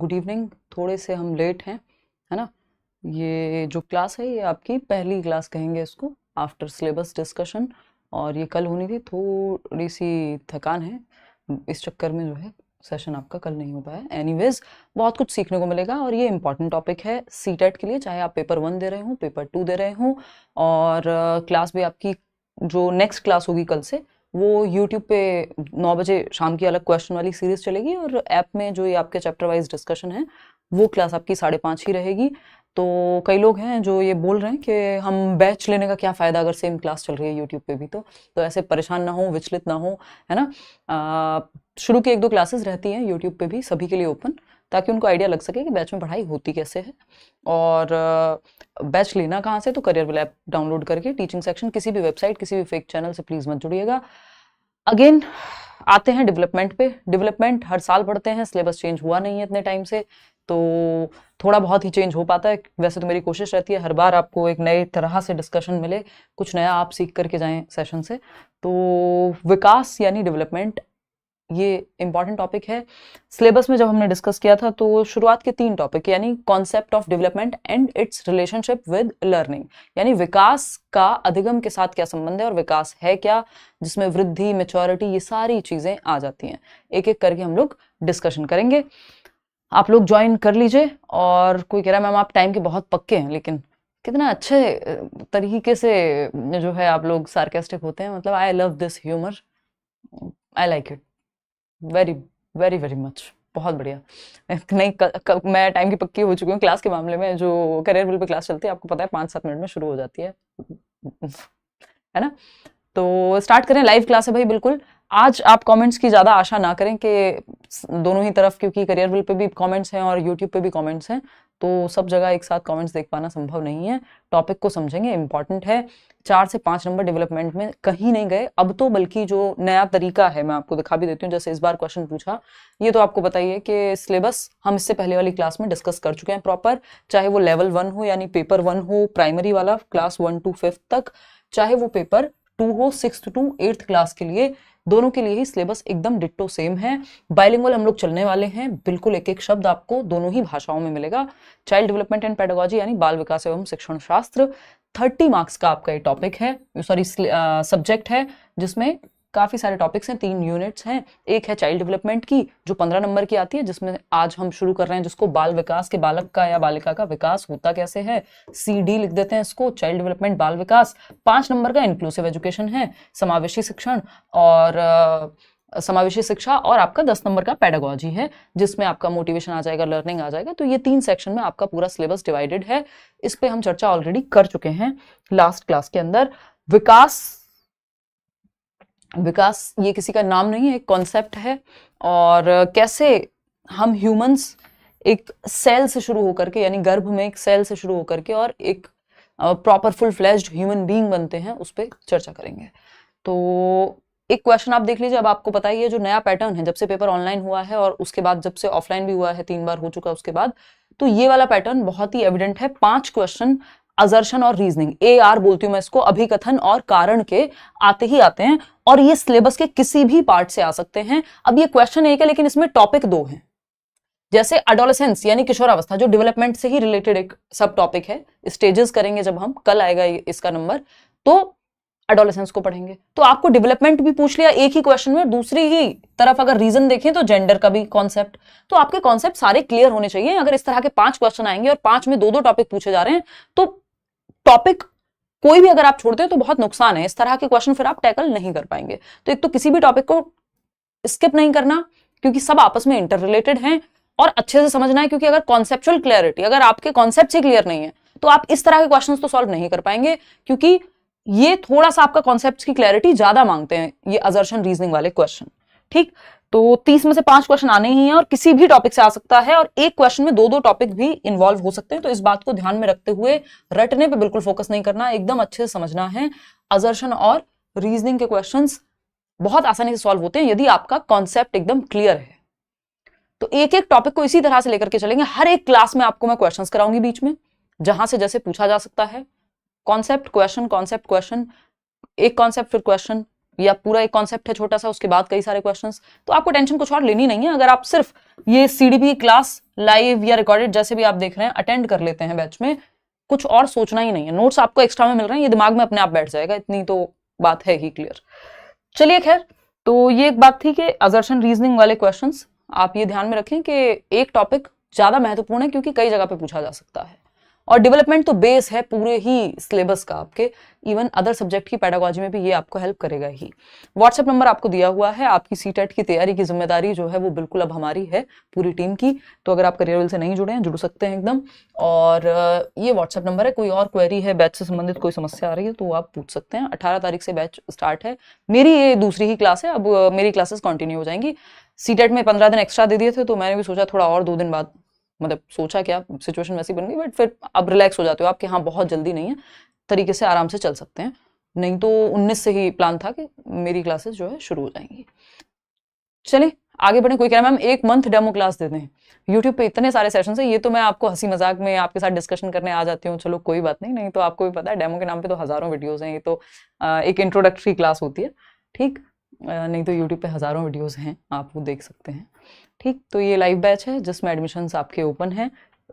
Good evening. थोड़े से हम लेट हैं, है ना। ये जो क्लास है ये आपकी पहली क्लास कहेंगे इसको, आफ्टर सिलेबस डिस्कशन। और ये कल होनी थी, थोड़ी सी थकान है इस चक्कर में जो है सेशन आपका कल नहीं हो पाया। एनीवेज बहुत कुछ सीखने को मिलेगा और ये इंपॉर्टेंट टॉपिक है सीटेट के लिए, चाहे आप पेपर 1 दे रहे हो, पेपर 2 दे रहे हो। और क्लास भी आपकी जो नेक्स्ट क्लास होगी कल से, वो यूट्यूब पे 9 बजे शाम की अलग क्वेश्चन वाली सीरीज चलेगी, और ऐप में जो ये आपके चैप्टर वाइज डिस्कशन है वो क्लास आपकी 5:30 ही रहेगी। तो कई लोग हैं जो ये बोल रहे हैं कि हम बैच लेने का क्या फ़ायदा अगर सेम क्लास चल रही है यूट्यूब पे भी। तो ऐसे परेशान ना हो, विचलित ना हो, है ना। शुरू की 1-2 क्लासेस रहती हैं यूट्यूब पे भी सभी के लिए ओपन, ताकि उनको आइडिया लग सके कि बैच में पढ़ाई होती कैसे है। और बैच लेना कहाँ से, तो करियर ऐप डाउनलोड करके टीचिंग सेक्शन, किसी भी वेबसाइट, किसी भी फेक चैनल से प्लीज़ मत जुड़िएगा। अगेन आते हैं डेवलपमेंट पे। डेवलपमेंट हर साल पढ़ते हैं, सिलेबस चेंज हुआ नहीं है इतने टाइम से, तो थोड़ा बहुत ही चेंज हो पाता है। वैसे तो मेरी कोशिश रहती है हर बार आपको एक नए तरह से डिस्कशन मिले, कुछ नया आप सीख करके जाएं सेशन से। तो विकास यानी डेवलपमेंट, ये इंपॉर्टेंट टॉपिक है। सिलेबस में जब हमने डिस्कस किया था तो शुरुआत के 3 टॉपिक यानी concept of development and it's relationship with learning, यानी विकास का अधिगम के साथ क्या संबंध है और विकास है क्या, जिसमें वृद्धि, मैच्योरिटी, ये सारी चीजें आ जाती हैं। एक एक करके हम लोग डिस्कशन करेंगे। आप लोग ज्वाइन कर लीजिए। और कोई कह रहा है मैम आप टाइम के बहुत पक्के हैं, लेकिन कितना अच्छे तरीके से जो है आप लोग सार्केस्टिक होते हैं। मतलब I love this humour, I like it very very very much. बहुत बढ़िया। नहीं मैं टाइम की पक्की हो चुकी हूँ क्लास के मामले में। जो करियर बिल पे क्लास चलती है आपको पता है 5-7 मिनट में शुरू हो जाती है है ना। तो स्टार्ट करें, लाइव क्लास है भाई बिल्कुल। आज आप कमेंट्स की ज़्यादा आशा ना करें कि दोनों ही तरफ, क्योंकि करियर बिल पे भी कमेंट्स हैं और यूट्यूब पे भी कमेंट्स हैं, तो सब जगह एक साथ कमेंट्स देख पाना संभव नहीं है। टॉपिक को समझेंगे, इंपॉर्टेंट है। 4 से 5 नंबर डेवलपमेंट में कहीं नहीं गए अब तो, बल्कि जो नया तरीका है मैं आपको दिखा भी देती हूँ। जैसे इस बार क्वेश्चन पूछा, ये तो आपको पता ही है कि सिलेबस हम इससे पहले वाली क्लास में डिस्कस कर चुके हैं प्रॉपर, चाहे वो लेवल 1 हो यानी पेपर 1 हो प्राइमरी वाला क्लास 1 to 5 तक, चाहे वो पेपर 2 हो 6th to 8th क्लास के लिए, दोनों के लिए ही सिलेबस एकदम डिट्टो सेम है। बाइलिंगुअल हम लोग चलने वाले हैं, बिल्कुल एक एक शब्द आपको दोनों ही भाषाओं में मिलेगा। चाइल्ड डेवलपमेंट एंड पेडागोजी यानी बाल विकास एवं शिक्षण शास्त्र, 30 मार्क्स का आपका ये टॉपिक है, सॉरी सब्जेक्ट है, जिसमें काफी सारे टॉपिक्स हैं, 3 यूनिट्स हैं। एक है चाइल्ड डेवलपमेंट की जो 15 नंबर की आती है, जिसमें आज हम शुरू कर रहे हैं, जिसको बाल विकास के बालक का या बालिका का विकास होता कैसे है, CD लिख देते हैं इसको, चाइल्ड डेवलपमेंट बाल विकास। 5 नंबर का इंक्लूसिव एजुकेशन है, समावेशी शिक्षण और समावेशी शिक्षा, और आपका 10 नंबर का पेडागोजी है, जिसमें आपका मोटिवेशन आ जाएगा, लर्निंग आ जाएगा। तो ये 3 सेक्शन में आपका पूरा सिलेबस डिवाइडेड है। इस पे हम चर्चा ऑलरेडी कर चुके हैं लास्ट क्लास के अंदर। विकास, विकास ये किसी का नाम नहीं है, एक कॉन्सेप्ट है। और कैसे हम ह्यूमंस एक सेल से शुरू होकर के, यानी गर्भ में एक सेल से शुरू होकर के और एक proper full fledged human being बनते हैं, उस पर चर्चा करेंगे। तो एक क्वेश्चन आप देख लीजिए। अब आपको पता ही है जो नया पैटर्न है, जब से पेपर ऑनलाइन हुआ है और उसके बाद जब से ऑफलाइन भी हुआ है, 3 बार हो चुका उसके बाद, तो ये वाला पैटर्न बहुत ही एविडेंट है। 5 क्वेश्चन असर्शन और रीजनिंग, AR बोलती हूँ मैं इसको, अभिकथन और कारण के आते ही आते हैं, और ये सिलेबस के किसी भी पार्ट से आ सकते हैं। अब ये क्वेश्चन एक है लेकिन इसमें टॉपिक 2 हैं। जैसे अडोलेसेंस यानी किशोरावस्था, जो डेवलपमेंट से ही रिलेटेड एक सब टॉपिक है, स्टेजेस करेंगे जब हम, कल आएगा इसका नंबर, तो एडोलेसेंस को पढ़ेंगे। तो आपको डेवलपमेंट भी पूछ लिया एक ही क्वेश्चन में, दूसरी ही तरफ अगर रीजन देखें तो जेंडर का भी कॉन्सेप्ट। तो आपके कॉन्सेप्ट सारे क्लियर होने चाहिए। अगर इस तरह के 5 क्वेश्चन आएंगे और 5 में 2-2 टॉपिक पूछे जा रहे हैं, तो टॉपिक कोई भी अगर आप छोड़ते हैं तो बहुत नुकसान है। इस तरह के क्वेश्चन फिर आप टैकल नहीं कर पाएंगे। तो एक तो किसी भी टॉपिक को स्किप नहीं करना, क्योंकि सब आपस में इंटर रिलेटेड हैं, और अच्छे से समझना है, क्योंकि अगर कॉन्सेप्चुअल क्लैरिटी, अगर आपके कॉन्सेप्ट से क्लियर नहीं है तो आप इस तरह के क्वेश्चंस तो सॉल्व नहीं कर पाएंगे, क्योंकि ये थोड़ा सा आपका कॉन्सेप्ट की क्लैरिटी ज्यादा मांगते हैं, ये असर्शन रीजनिंग वाले क्वेश्चन। ठीक, तो 30 में से 5 क्वेश्चन आने ही हैं, और किसी भी टॉपिक से आ सकता है, और एक क्वेश्चन में 2-2 टॉपिक भी इन्वॉल्व हो सकते हैं। तो इस बात को ध्यान में रखते हुए रटने पे बिल्कुल फोकस नहीं करना, एकदम अच्छे से समझना है। असर्शन और रीजनिंग के क्वेश्चंस बहुत आसानी से सॉल्व होते हैं यदि आपका कॉन्सेप्ट एकदम क्लियर है। तो एक एक टॉपिक को इसी तरह से लेकर के चलेंगे। हर एक क्लास में आपको मैं क्वेश्चंस कराऊंगी बीच में, जहां से जैसे पूछा जा सकता है। कॉन्सेप्ट क्वेश्चन, कॉन्सेप्ट क्वेश्चन, एक कॉन्सेप्ट फिर क्वेश्चन, या पूरा एक कॉन्सेप्ट है छोटा सा, उसके बाद कई सारे क्वेश्चंस, तो आपको टेंशन कुछ और लेनी नहीं है। अगर आप सिर्फ ये सीडीपी क्लास लाइव या रिकॉर्डेड जैसे भी आप देख रहे हैं अटेंड कर लेते हैं बैच में, कुछ और सोचना ही नहीं है। नोट्स आपको एक्स्ट्रा में मिल रहे हैं, ये दिमाग में अपने आप बैठ जाएगा, इतनी तो बात है ही क्लियर। चलिए खैर, तो ये एक बात थी कि असर्शन रीजनिंग वाले क्वेश्चंस आप ये ध्यान में रखें कि एक टॉपिक ज्यादा महत्वपूर्ण है क्योंकि कई जगह पे पूछा जा सकता है, और डेवलपमेंट तो बेस है पूरे ही सिलेबस का आपके, इवन अदर सब्जेक्ट की पेडागोजी में भी ये आपको हेल्प करेगा ही। व्हाट्सएप नंबर आपको दिया हुआ है, आपकी सीटेट की तैयारी की जिम्मेदारी जो है वो बिल्कुल अब हमारी है पूरी टीम की, तो अगर आप करियर विल से नहीं जुड़े हैं जुड़ सकते हैं एकदम। और ये व्हाट्सएप नंबर है, कोई और क्वेरी है बैच से संबंधित, कोई समस्या आ रही है तो आप पूछ सकते हैं। 18 तारीख से बैच स्टार्ट है, मेरी ये दूसरी ही क्लास है, अब मेरी क्लासेस कंटिन्यू हो जाएंगी। सीटेट में 15 दिन एक्स्ट्रा दे दिए थे तो मैंने भी सोचा थोड़ा और 2 दिन बाद, मतलब सोचा क्या, सिचुएशन वैसी बन गई, बट फिर अब रिलैक्स हो जाते हो आप कि हाँ बहुत जल्दी नहीं है, तरीके से आराम से चल सकते हैं। नहीं तो 19 से ही प्लान था कि मेरी क्लासेस जो है शुरू हो जाएंगी। चलिए आगे बढ़े। कोई कह रहा है मैम 1 मंथ डेमो क्लास दे दें, यूट्यूब पे इतने सारे सेशंस है, ये तो मैं आपको हंसी मजाक में आपके साथ डिस्कशन करने आ जाती हूँ, चलो कोई बात नहीं, नहीं तो आपको भी पता है डेमो के नाम पे तो हजारों वीडियोस हैं, ये तो एक इंट्रोडक्टरी क्लास होती है, ठीक। नहीं तो यूट्यूब पे हजारों वीडियोस हैं, आप वो देख सकते हैं, ठीक। तो ये लाइव बैच है जिसमें एडमिशन्स आपके ओपन हैं,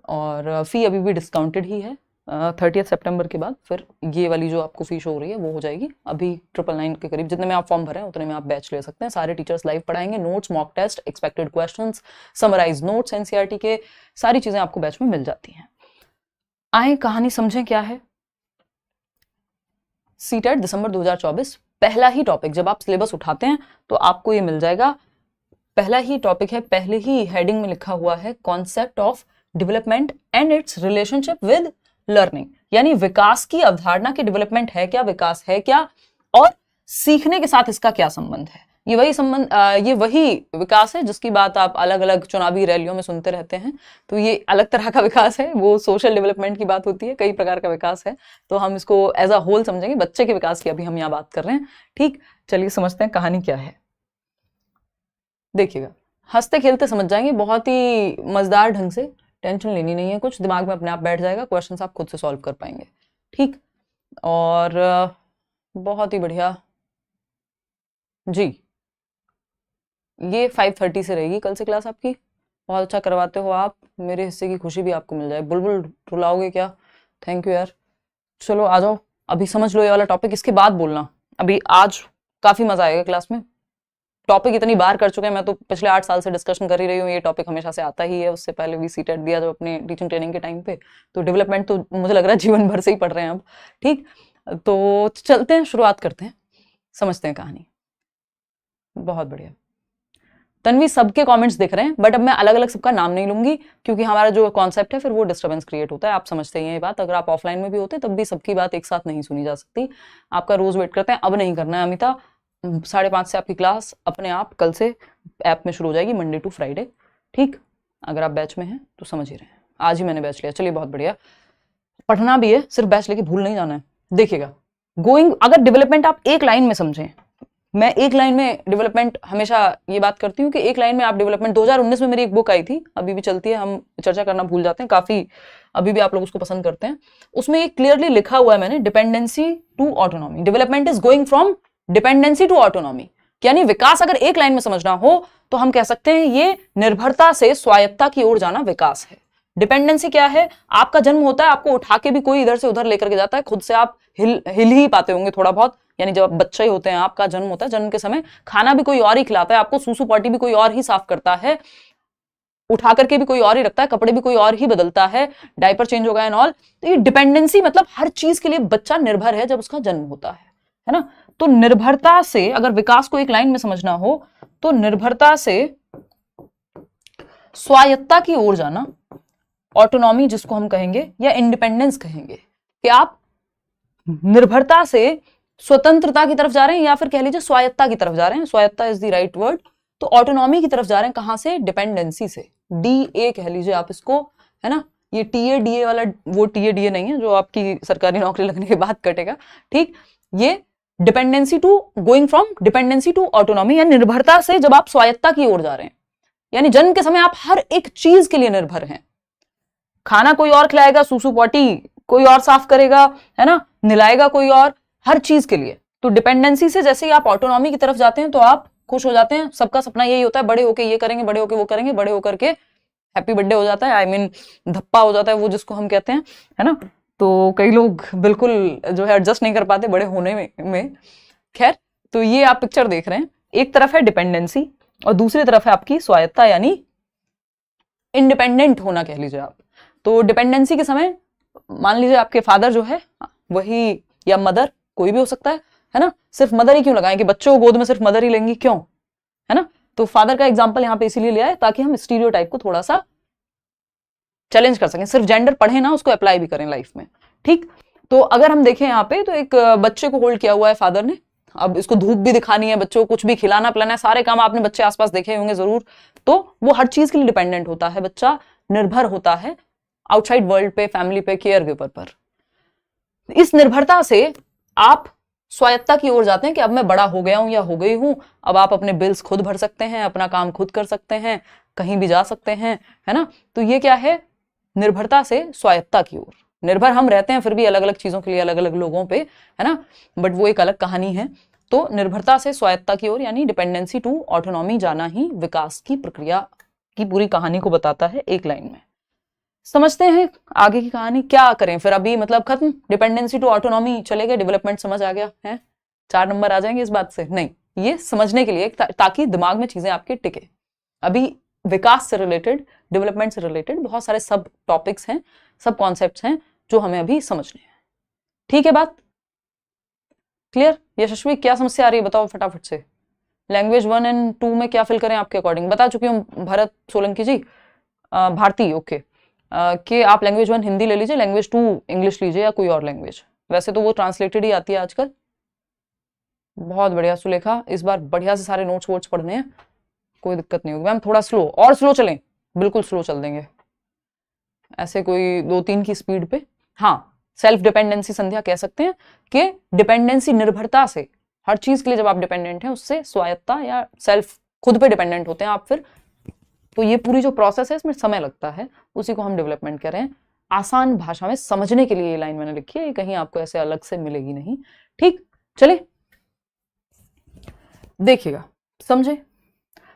और फी अभी भी डिस्काउंटेड ही है। 30 सितंबर के बाद फिर ये वाली जो आपको फीस हो रही है वो हो जाएगी, अभी 999 के करीब, जितने में आप फॉर्म भरे हैं उतने में आप बैच ले सकते हैं। सारे टीचर्स लाइव पढ़ाएंगे, notes, mock test, expected questions, summarise notes NCERT के, सारी चीजें आपको बैच में मिल जाती हैं। आए कहानी समझें क्या है। सीटेट दिसंबर 2024 पहला ही टॉपिक, जब आप सिलेबस उठाते हैं तो आपको ये मिल जाएगा, पहला ही टॉपिक है, पहले ही हेडिंग में लिखा हुआ है concept of development and it's relationship with learning, यानी विकास की अवधारणा की डेवलपमेंट है क्या, विकास है क्या, और सीखने के साथ इसका क्या संबंध है। ये वही संबंध, ये वही विकास है जिसकी बात आप अलग अलग चुनावी रैलियों में सुनते रहते हैं, तो ये अलग तरह का विकास है, वो सोशल डेवलपमेंट की बात होती है, कई प्रकार का विकास है, तो हम इसको एज अ होल समझेंगे, बच्चे के विकास की अभी हम यहाँ बात कर रहे हैं, ठीक। चलिए समझते हैं कहानी क्या है। देखिएगा, हंसते खेलते समझ जाएंगे, बहुत ही मजेदार ढंग से, टेंशन लेनी नहीं है, कुछ दिमाग में अपने आप बैठ जाएगा, क्वेश्चंस आप खुद से सॉल्व कर पाएंगे, ठीक। और बहुत ही बढ़िया जी, ये 5:30 से रहेगी कल से क्लास आपकी, बहुत अच्छा करवाते हो आप, मेरे हिस्से की खुशी भी आपको मिल जाए। बुलबुल रुलाओगे क्या, थैंक यू यार। चलो आ जाओ, अभी समझ लो ये वाला टॉपिक, इसके बाद बोलना, अभी आज काफी मजा आएगा क्लास में। टॉपिक इतनी बार कर चुके हैं, मैं तो पिछले 8 साल से डिस्कशन कर ही रही हूँ, ये टॉपिक हमेशा से आता ही है, उससे पहले भी सीटेट दिया जब अपने टीचिंग ट्रेनिंग के टाइम पे, तो डेवलपमेंट तो मुझे लग रहा है जीवन भर से ही पढ़ रहे हैं अब, ठीक। तो चलते हैं, शुरुआत करते हैं, समझते हैं कहानी। बहुत बढ़िया। तन्वी सबके कमेंट्स दिख रहे हैं, बट अब मैं अलग अलग सबका नाम नहीं लूंगी क्योंकि हमारा जो कॉन्सेप्ट है फिर वो डिस्टर्बेंस क्रिएट होता है, आप समझते हैं ये बात। अगर आप ऑफलाइन में भी होते तब भी सबकी बात एक साथ नहीं सुनी जा सकती, आपका रोज वेट करते हैं, अब नहीं करना है अमिता। 5:30 से आपकी क्लास अपने आप कल से ऐप में शुरू हो जाएगी, मंडे टू फ्राइडे, ठीक। अगर आप बैच में हैं तो समझ ही रहे हैं, आज ही मैंने बैच लिया, चलिए बहुत बढ़िया। पढ़ना भी है, सिर्फ बैच लेके भूल नहीं जाना है। देखिएगा, गोइंग, अगर डेवलपमेंट आप एक लाइन में समझें, मैं एक लाइन में डेवलपमेंट हमेशा ये बात करती हूँ कि एक लाइन में आप डेवलपमेंट, 2019 में मेरी एक बुक आई थी, अभी भी चलती है, हम चर्चा करना भूल जाते हैं काफी, अभी भी आप लोग उसको पसंद करते हैं, उसमें एक क्लियरली लिखा हुआ है मैंने, dependency to autonomy, development is going from dependency to autonomy, यानी विकास अगर एक लाइन में समझना हो तो हम कह सकते हैं ये निर्भरता से स्वायत्तता की ओर जाना विकास है। डिपेंडेंसी क्या है, आपका जन्म होता है, आपको उठा के भी कोई इधर से उधर लेकर के जाता है, खुद से आप हिल ही पाते होंगे थोड़ा बहुत, यानी जब आप बच्चे होते हैं, आपका जन्म होता है, जन्म के समय खाना भी कोई और ही खिलाता है आपको, सूसू पॉटी भी कोई और ही साफ करता है, उठा करके भी कोई और ही रखता है, कपड़े भी कोई और ही बदलता है, डायपर चेंज होगा एंड ऑल। तो ये डिपेंडेंसी मतलब हर चीज के लिए बच्चा निर्भर है जब उसका जन्म होता है ना। तो निर्भरता से, अगर विकास को एक लाइन में समझना हो तो निर्भरता से स्वायत्तता की ओर जाना, ऑटोनॉमी जिसको हम कहेंगे या इंडिपेंडेंस कहेंगे, कि आप निर्भरता से स्वतंत्रता की तरफ जा रहे हैं, या फिर कह लीजिए स्वायत्तता की तरफ जा रहे हैं, स्वायत्तता इज द राइट वर्ड। तो ऑटोनॉमी की तरफ जा रहे हैं, कहां से, डिपेंडेंसी से, DA कह लीजिए आप इसको, है ना। ये TA DA वाला वो TA DA नहीं है जो आपकी सरकारी नौकरी लगने के बाद कटेगा, ठीक। ये dependency to, going from dependency to autonomy, या निर्भरता से जब आप स्वायत्तता की ओर जा रहे हैं, यानी जन्म के समय आप हर एक चीज के लिए निर्भर हैं, खाना कोई और खिलाएगा, सूसू पॉटी कोई और साफ करेगा, है ना, नहलाएगा कोई और, हर चीज के लिए तो डिपेंडेंसी से जैसे ही आप ऑटोनॉमी की तरफ जाते हैं तो आप खुश हो जाते हैं। सबका सपना यही होता है, बड़े होके ये करेंगे, बड़े होके वो करेंगे, बड़े होकर के हैप्पी बर्थडे हो जाता है, आई मीन धप्पा हो जाता है वो जिसको हम कहते हैं, है ना। तो कई लोग बिल्कुल जो है एडजस्ट नहीं कर पाते बड़े होने में। खैर, तो ये आप पिक्चर देख रहे हैं, एक तरफ है डिपेंडेंसी और दूसरी तरफ है आपकी स्वायत्ता यानी इंडिपेंडेंट होना कह लीजिए आप। तो डिपेंडेंसी के समय मान लीजिए आपके फादर जो है वही, या मदर, कोई भी हो सकता है ना। सिर्फ मदर ही क्यों लगाएं कि बच्चों को गोद में सिर्फ मदर ही लेंगी, क्यों, है ना। तो फादर का एग्जांपल यहाँ पे इसीलिए लिया है ताकि हम स्टीरियोटाइप को थोड़ा सा चैलेंज कर सकें, सिर्फ जेंडर पढ़े ना, उसको अप्लाई भी करें लाइफ में, ठीक। तो अगर हम देखें यहाँ पे, तो एक बच्चे को होल्ड किया हुआ है फादर ने। अब इसको धूप भी दिखानी है, बच्चों को कुछ भी खिलाना पिलाना है, सारे काम आपने बच्चे आसपास देखे होंगे जरूर। तो वो हर चीज के लिए डिपेंडेंट होता है, बच्चा निर्भर होता है आउटसाइड वर्ल्ड पे, फैमिली पे, केयर गिवर पर। इस निर्भरता से आप स्वायत्ता की ओर जाते हैं कि अब मैं बड़ा हो गया हूं या हो गई हूं, अब आप अपने बिल्स खुद भर सकते हैं, अपना काम खुद कर सकते हैं, कहीं भी जा सकते हैं, है ना। तो ये क्या है, निर्भरता से स्वायत्ता की ओर। निर्भर हम रहते हैं फिर भी अलग अलग चीजों के लिए, अलग अलग लोगों पे, है ना, बट वो एक अलग कहानी है। तो निर्भरता से स्वायत्ता की ओर यानी डिपेंडेंसी टू ऑटोनॉमी जाना ही विकास की प्रक्रिया की पूरी कहानी को बताता है एक लाइन में। समझते हैं आगे की कहानी, क्या करें फिर अभी, मतलब खत्म, डिपेंडेंसी टू ऑटोनॉमी चले गए, डेवलपमेंट समझ आ गया है, 4 नंबर आ जाएंगे इस बात से, नहीं, ये समझने के लिए ताकि दिमाग में चीजें आपके टिके। अभी विकास से रिलेटेड, डेवलपमेंट से रिलेटेड बहुत सारे सब टॉपिक्स हैं, सब कॉन्सेप्ट्स हैं जो हमें अभी समझने हैं, ठीक है। बात क्लियर। यशस्वी, क्या समस्या आ रही है बताओ फटाफट से। लैंग्वेज 1 एंड 2 में क्या फिल करें आपके अकॉर्डिंग, बता चुकी हूँ भरत सोलंकी जी, भारती, ओके, कि आप लैंग्वेज 1 हिंदी ले लीजिए, लैंग्वेज 2 इंग्लिश लीजिए या कोई और लैंग्वेज, वैसे तो वो ट्रांसलेटेड ही आती है आजकल। बहुत बढ़िया सुलेखा, इस बार बढ़िया से सारे नोट्स वोट्स पढ़ने हैं, कोई दिक्कत नहीं होगी। मैम थोड़ा स्लो, और स्लो चलें, बिल्कुल स्लो चल देंगे, ऐसे कोई 2-3 की स्पीड पे। हाँ, सेल्फ डिपेंडेंसी संध्या कह सकते हैं कि डिपेंडेंसी निर्भरता से, हर चीज के लिए जब आप डिपेंडेंट हैं उससे स्वायत्ता या सेल्फ, खुद पे डिपेंडेंट होते हैं आप फिर। तो ये पूरी जो प्रोसेस है इसमें समय लगता है, उसी को हम डेवलपमेंट कर रहे हैं। आसान भाषा में समझने के लिए ये लाइन मैंने लिखी है, ये कहीं आपको ऐसे अलग से मिलेगी नहीं, ठीक। चलिए देखिएगा, समझे।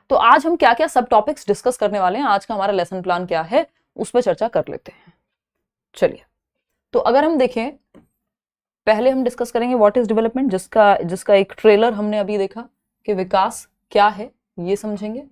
तो आज हम क्या क्या सब टॉपिक्स डिस्कस करने वाले हैं, आज का हमारा लेसन प्लान क्या है उस पर चर्चा कर लेते हैं। चलिए, तो अगर हम देखें, पहले हम डिस्कस करेंगे व्हाट इज डेवलपमेंट, जिसका एक ट्रेलर हमने अभी देखा कि विकास क्या है ये समझेंगे,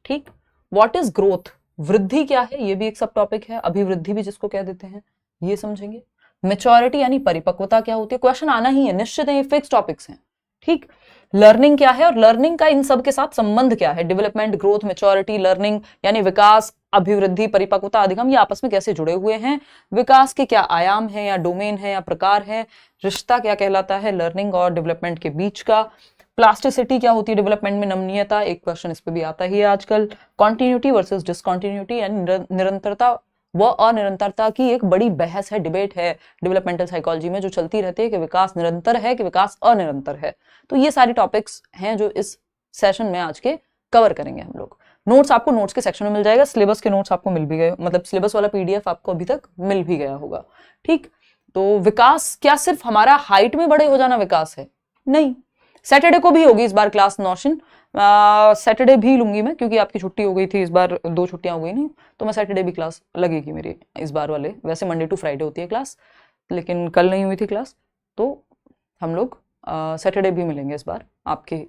ठीक। व्हाट इज ग्रोथ, वृद्धि क्या है, ये भी एक सब टॉपिक है, अभिवृद्धि भी जिसको कह देते हैं, ये समझेंगे। मैच्योरिटी यानी परिपक्वता क्या होती है, क्वेश्चन आना ही है, निश्चित है, ये फिक्स टॉपिक्स हैं, ठीक। लर्निंग क्या है और लर्निंग का इन सब के साथ संबंध क्या है, डेवलपमेंट, ग्रोथ, मैच्योरिटी, लर्निंग यानी विकास, अभिवृद्धि, परिपक्वता, अधिगम, ये आपस में कैसे जुड़े हुए हैं, विकास के क्या आयाम है या डोमेन है या प्रकार है, रिश्ता क्या कहलाता है लर्निंग और डेवलपमेंट के बीच का, प्लास्टिसिटी क्या होती है डेवलपमेंट में, नमनीयता, एक क्वेश्चन इस पे भी आता ही है आजकल, कॉन्टिन्यूटी वर्सेस डिसकॉन्टिन्यूटी यानी निरंतरता व अनिरंतरता की एक बड़ी बहस है, डिबेट है डेवलपमेंटल साइकोलॉजी में जो चलती रहती है कि विकास निरंतर है कि विकास अनिरंतर है। तो ये सारी टॉपिक्स हैं जो इस सेशन में आज के कवर करेंगे हम लोग। नोट्स आपको नोट्स के सेक्शन में मिल जाएगा, सिलेबस के नोट्स आपको मिल भी गए, मतलब सिलेबस वाला पीडीएफ आपको अभी तक मिल भी गया होगा, ठीक। तो विकास क्या सिर्फ हमारा हाइट में बड़े हो जाना विकास है, नहीं। सैटरडे को भी होगी इस बार क्लास नौशिन, सैटरडे भी लूंगी मैं क्योंकि आपकी छुट्टी हो गई थी इस बार, 2 छुट्टियां हो गई नहीं, तो मैं सैटरडे भी क्लास लगेगी मेरी इस बार वाले, वैसे मंडे टू फ्राइडे होती है क्लास, लेकिन कल नहीं हुई थी क्लास, तो हम लोग सैटरडे भी मिलेंगे इस बार आपके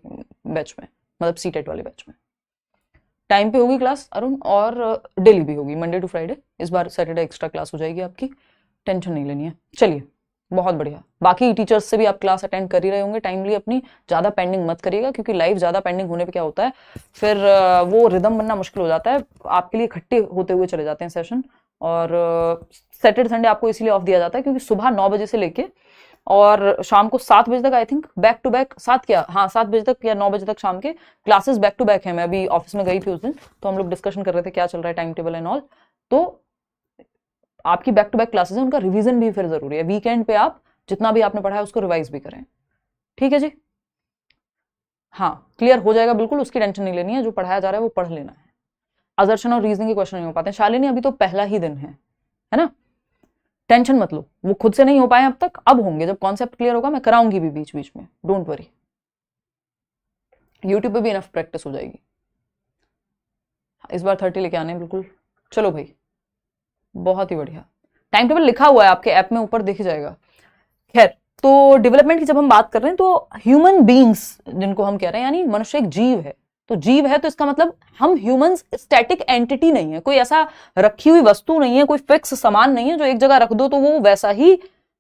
बैच में, मतलब सीटेट वाले बैच में। टाइम पे होगी क्लास अरुण, और डेली भी होगी, मंडे टू फ्राइडे, इस बार सैटरडे एक्स्ट्रा क्लास हो जाएगी आपकी, टेंशन नहीं लेनी है। चलिए, बहुत बढ़िया, बाकी टीचर्स से भी आप क्लास अटेंड कर ही रहे होंगे टाइमली अपनी, ज़्यादा पेंडिंग मत करिएगा क्योंकि लाइव ज़्यादा पेंडिंग होने पे क्या होता है फिर वो रिदम बनना मुश्किल हो जाता है, आपके लिए इकट्ठे होते हुए चले जाते हैं सेशन। और सैटरडे संडे आपको इसीलिए ऑफ दिया जाता है क्योंकि सुबह 9 बजे से लेके और शाम को 7 बजे तक, I think back to back, 7 बजे तक या 9 बजे तक शाम के क्लासेस बैक टू बैक है। मैं अभी ऑफिस में गई थी उस दिन, तो हम लोग डिस्कशन कर रहे थे क्या चल रहा है टाइम टेबल एंड ऑल। तो आपकी बैक टू बैक क्लासेस है, उनका रिवीजन भी फिर जरूरी है, वीकेंड पे आप जितना भी आपने पढ़ा है उसको रिवाइज भी करें, ठीक है जी। हाँ, क्लियर हो जाएगा बिल्कुल, उसकी टेंशन नहीं लेनी है, जो पढ़ाया जा रहा है वो पढ़ लेना है। असर्शन और रीजनिंग के क्वेश्चन नहीं हो पाते हैं। शालिनी, अभी तो पहला ही दिन है ना, टेंशन मत लो, वो खुद से नहीं हो पाए अब तक, अब होंगे। जब कॉन्सेप्ट क्लियर होगा मैं कराऊंगी भी बीच बीच में, डोंट वरी। यूट्यूब पे भी इनफ प्रैक्टिस हो जाएगी। इस बार 30 लेके आने बिल्कुल। चलो भाई, बहुत ही बढ़िया। टाइम टेबल लिखा हुआ है आपके ऐप में, ऊपर दिख जाएगा। खैर, तो डेवलपमेंट की जब हम बात कर रहे हैं तो ह्यूमन बीइंग्स जिनको हम कह रहे हैं, यानी मनुष्य एक जीव है। तो जीव है तो इसका मतलब हम ह्यूमंस स्टैटिक एंटिटी नहीं है, कोई ऐसा रखी हुई वस्तु नहीं है, कोई फिक्स सामान नहीं है जो एक जगह रख दो तो वो वैसा ही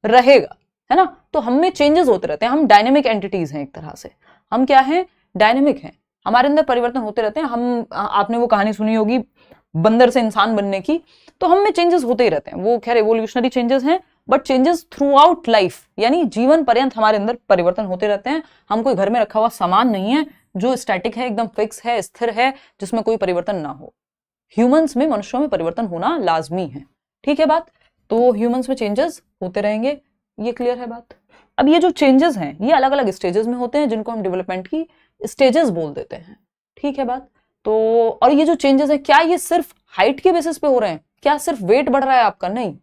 रहेगा, है ना। तो हम में चेंजेस होते रहते हैं, हम डायनेमिक एंटिटीज हैं एक तरह से। हम क्या हैं? डायनेमिक हैं, हमारे अंदर परिवर्तन होते रहते हैं। हम, आपने वो कहानी सुनी होगी बंदर से इंसान बनने की, तो हम में चेंजेस होते ही रहते हैं। वो खैर एवोल्यूशनरी चेंजेस हैं, but changes through out life, यानी जीवन पर्यंत हमारे अंदर परिवर्तन होते रहते हैं। हम कोई घर में रखा हुआ सामान नहीं है जो स्टैटिक है, एकदम फिक्स है, स्थिर है, जिसमें कोई परिवर्तन ना हो। ह्यूमंस में, मनुष्यों में परिवर्तन होना लाजमी है, ठीक है बात। तो ह्यूमंस में चेंजेस होते रहेंगे, ये क्लियर है बात। अब ये जो चेंजेस हैं ये अलग अलग स्टेजेस में होते हैं, जिनको हम डेवलपमेंट की स्टेजेस बोल देते हैं, ठीक है बात। तो और ये जो चेंजेस हैं, क्या ये सिर्फ हाइट के बेसिस पे हो रहे हैं? क्या सिर्फ वेट बढ़ रहा है आपका? नहीं,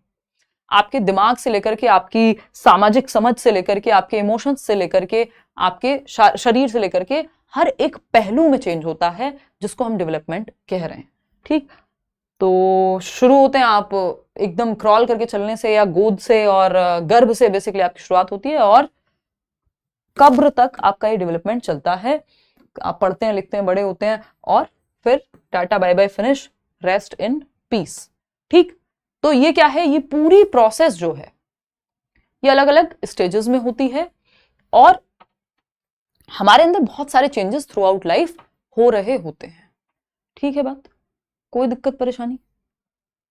आपके दिमाग से लेकर के, आपकी सामाजिक समझ से लेकर के, आपके इमोशंस से लेकर के, आपके शरीर से लेकर के हर एक पहलू में चेंज होता है, जिसको हम डेवलपमेंट कह रहे हैं, ठीक। तो शुरू होते हैं आप एकदम क्रॉल करके चलने से या गोद से और गर्भ से बेसिकली आपकी शुरुआत होती है, और कब्र तक आपका ये डेवलपमेंट चलता है। आप पढ़ते हैं, लिखते हैं, बड़े होते हैं, और फिर tata bye bye finish, rest in peace, ठीक। तो ये क्या है? ये पूरी प्रोसेस जो है ये अलग अलग स्टेजेस में होती है, और हमारे अंदर बहुत सारे चेंजेस थ्रू आउट लाइफ हो रहे होते हैं, ठीक है बात। कोई दिक्कत परेशानी?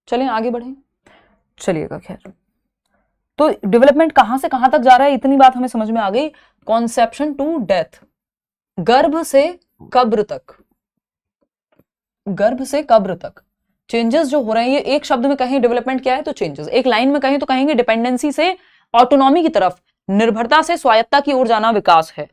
चलें आगे बढ़ें, चलिएगा। खैर, तो डेवलपमेंट कहां से कहां तक जा रहा है, इतनी बात हमें समझ में आ गई। कॉन्सेप्शन टू डेथ, गर्भ से कब्र तक, गर्भ से कब्र तक चेंजेस जो हो रहे हैं, ये एक शब्द में कहें डेवलपमेंट क्या है तो चेंजेस, एक लाइन में कहें तो कहेंगे डिपेंडेंसी से ऑटोनॉमी की तरफ, निर्भरता से स्वायत्तता की ओर जाना विकास है।